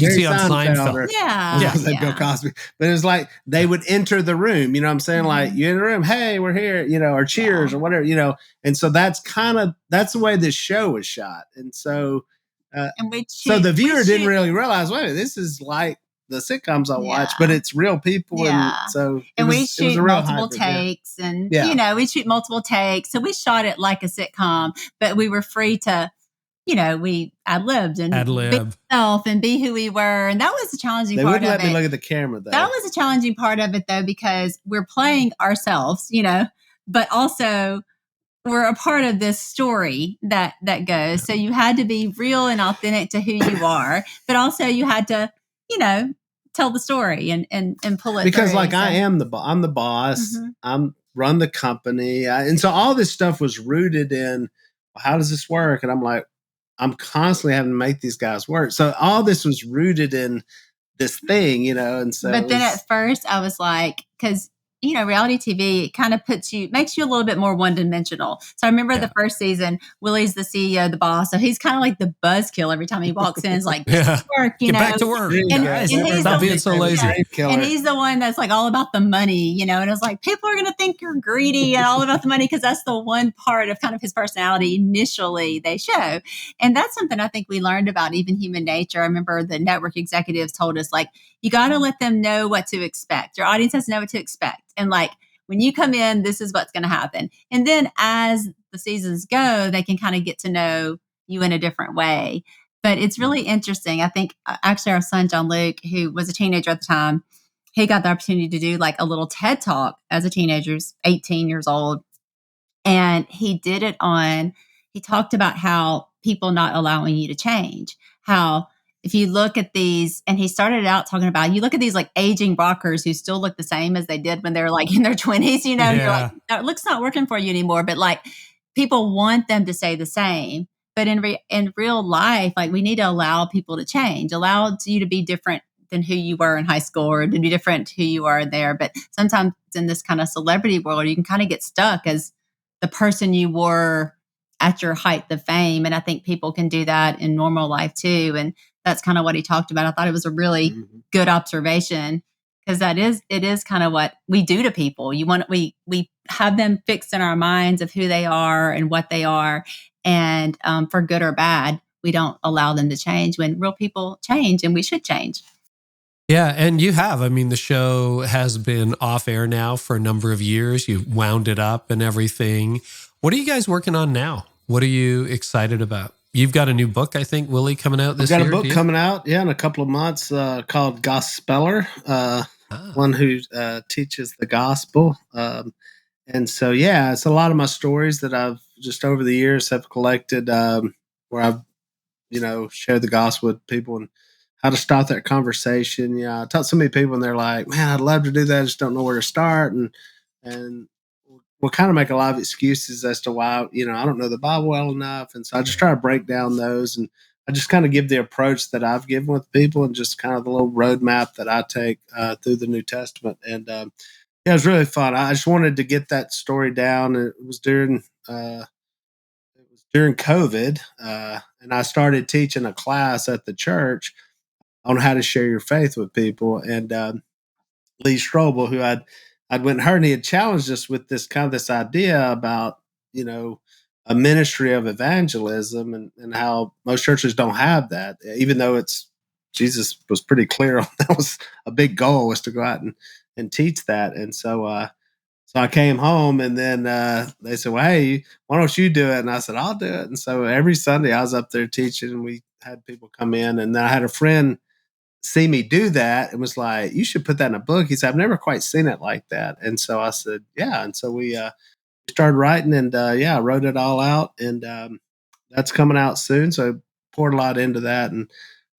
you see on Seinfeld. Bill Cosby. But it was like they would enter the room, you know what I'm saying? Mm-hmm. Like, you in the room, hey, we're here, or cheers or whatever, And so that's the way this show was shot. And so so the viewer didn't really realize, wait, this is like the sitcoms I watch, but it's real people. Yeah. And so we shoot multiple takes and we shoot multiple takes. So we shot it like a sitcom, but we were free to we ad-libbed and be ourselves and be who we were. And that was the challenging part of it. They wouldn't let me look at the camera, though. That was a challenging part of it, though, because we're playing ourselves, but also we're a part of this story that goes. So you had to be real and authentic to who you are, but also you had to, tell the story and pull it because through. Like I'm the boss. Mm-hmm. I'm run the company. And so all this stuff was rooted in, well, how does this work? And I'm like, I'm constantly having to make these guys work. So all this was rooted in this thing, and so. But then at first I was like, because, reality TV, it kind of makes you a little bit more one-dimensional. So I remember the first season, Willie's the CEO, the boss. So he's kind of like the buzzkill every time he walks in. It's like, get to work, Get back to work. And he's not being so lazy. And he's the one that's like all about the money, and it's like, people are going to think you're greedy and all about the money because that's the one part of kind of his personality initially they show. And that's something I think we learned about even human nature. I remember the network executives told us, like, you got to let them know what to expect. Your audience has to know what to expect. And like, when you come in, this is what's going to happen. And then as the seasons go, they can kind of get to know you in a different way. But it's really interesting. I think actually our son, John Luke, who was a teenager at the time, he got the opportunity to do like a little TED Talk as a teenager, 18 years old. And he did it he talked about how people not allowing you to change, how if you look at these, and he started out talking about, you look at these like aging rockers who still look the same as they did when they were like in their 20s, you're like, that looks not working for you anymore. But like people want them to stay the same. But in real life, like we need to allow people to change, allow you to be different than who you were in high school, or to be different who you are there. But sometimes in this kind of celebrity world, you can kind of get stuck as the person you were at your height of fame. And I think people can do that in normal life too. And that's kind of what he talked about. I thought it was a really good observation, because it is kind of what we do to people. We have them fixed in our minds of who they are and what they are. And for good or bad, we don't allow them to change, when real people change, and we should change. Yeah, and you have. I mean, the show has been off air now for a number of years. You wound it up and everything. What are you guys working on now? What are you excited about? You've got a new book, I think, Willie, coming out this year. I've got a book coming out, in a couple of months called Gospeller, one who teaches the gospel. And so, it's a lot of my stories that I've just over the years have collected, where I've, shared the gospel with people and how to start that conversation. I talk to so many people and they're like, man, I'd love to do that. I just don't know where to start. And we'll kind of make a lot of excuses as to why, I don't know the Bible well enough. And so I just try to break down those, and I just kind of give the approach that I've given with people, and just kind of the little roadmap that I take through the New Testament. And it was really fun. I just wanted to get that story down. It was during COVID, and I started teaching a class at the church on how to share your faith with people. And Lee Strobel, who I'd went and heard, and he had challenged us with this idea about, a ministry of evangelism, and how most churches don't have that, even though Jesus was pretty clear on that was a big goal, was to go out and teach that. And so I came home, and then they said, well, hey, why don't you do it? And I said, I'll do it. And so every Sunday I was up there teaching, and we had people come in, and then I had a friend see me do that and was like, you should put that in a book. He said, I've never quite seen it like that. And so I said, yeah. And so we started writing, and I wrote it all out, and that's coming out soon. So I poured a lot into that, and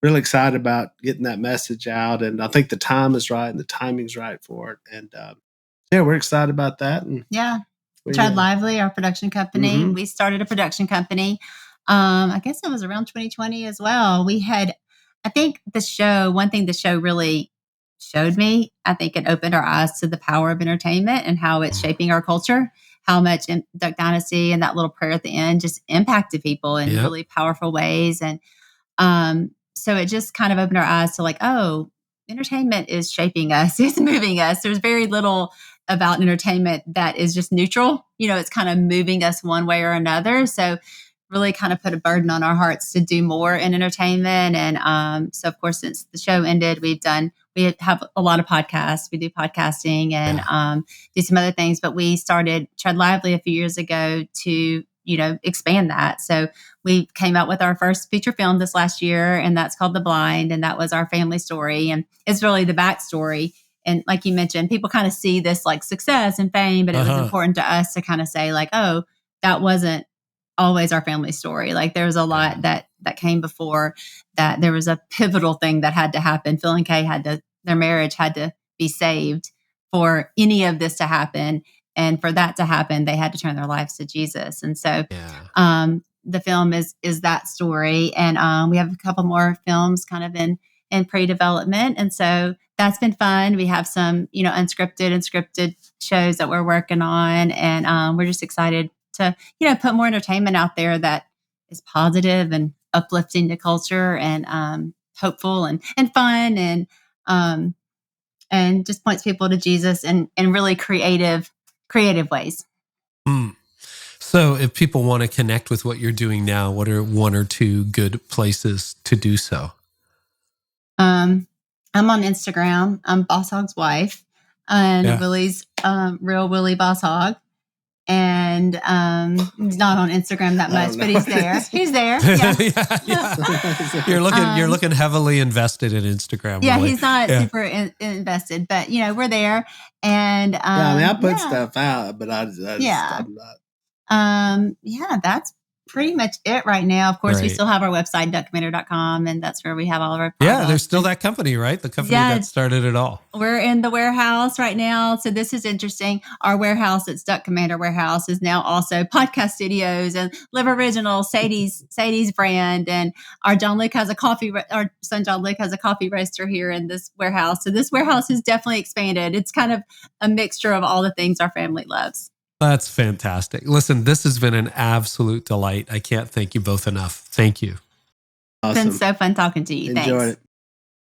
really excited about getting that message out. And I think the time is right and the timing's right for it. And we're excited about that. And Tread Lively, our production company. We started a production company. I guess it was around 2020 as well. I think one thing the show really showed me, I think it opened our eyes to the power of entertainment and how it's shaping our culture, how much in Duck Dynasty and that little prayer at the end just impacted people in really powerful ways. And so it just kind of opened our eyes to, like, oh, entertainment is shaping us, it's moving us. There's very little about entertainment that is just neutral. It's kind of moving us one way or another. So really kind of put a burden on our hearts to do more in entertainment. And so, of course, since the show ended, we have a lot of podcasts. We do podcasting and do some other things. But we started Tread Lively a few years ago to, expand that. So we came out with our first feature film this last year, and that's called The Blind. And that was our family story. And it's really the backstory. And like you mentioned, people kind of see this like success and fame, but it was important to us to kind of say, like, oh, that wasn't always our family story. Like, there was a lot that came before that. There was a pivotal thing that had to happen. Phil and Kay their marriage had to be saved for any of this to happen. And for that to happen, they had to turn their lives to Jesus. And so the film is that story. And we have a couple more films kind of in pre-development. And so that's been fun. We have some, unscripted and scripted shows that we're working on. And we're just excited to, put more entertainment out there that is positive and uplifting to culture, and hopeful and fun, and just points people to Jesus in really creative ways. So if people want to connect with what you're doing now, what are one or two good places to do so? I'm on Instagram. I'm Boss Hog's wife, and Willie's real Willie Boss Hog. And he's not on Instagram that much, but he's there. He's there. Yeah. You're looking heavily invested in Instagram. Yeah, Willie. He's not super invested, but we're there. And I put stuff out, but I just I'm not. That's pretty much it right now. Of course, we Right. still have our website, duckcommander.com, and that's where we have all of our Yeah, products. there's still that company, right? The company Yeah. that started it all. We're in the warehouse right now. So this is interesting. Our warehouse, it's Duck Commander Warehouse, is now also podcast studios and Live Original, Sadie's brand. And our our son John Luke has a coffee roaster here in this warehouse. So this warehouse has definitely expanded. It's kind of a mixture of all the things our family loves. That's fantastic. Listen, this has been an absolute delight. I can't thank you both enough. Thank you. Awesome. It's been so fun talking to you. Enjoyed Thanks. it.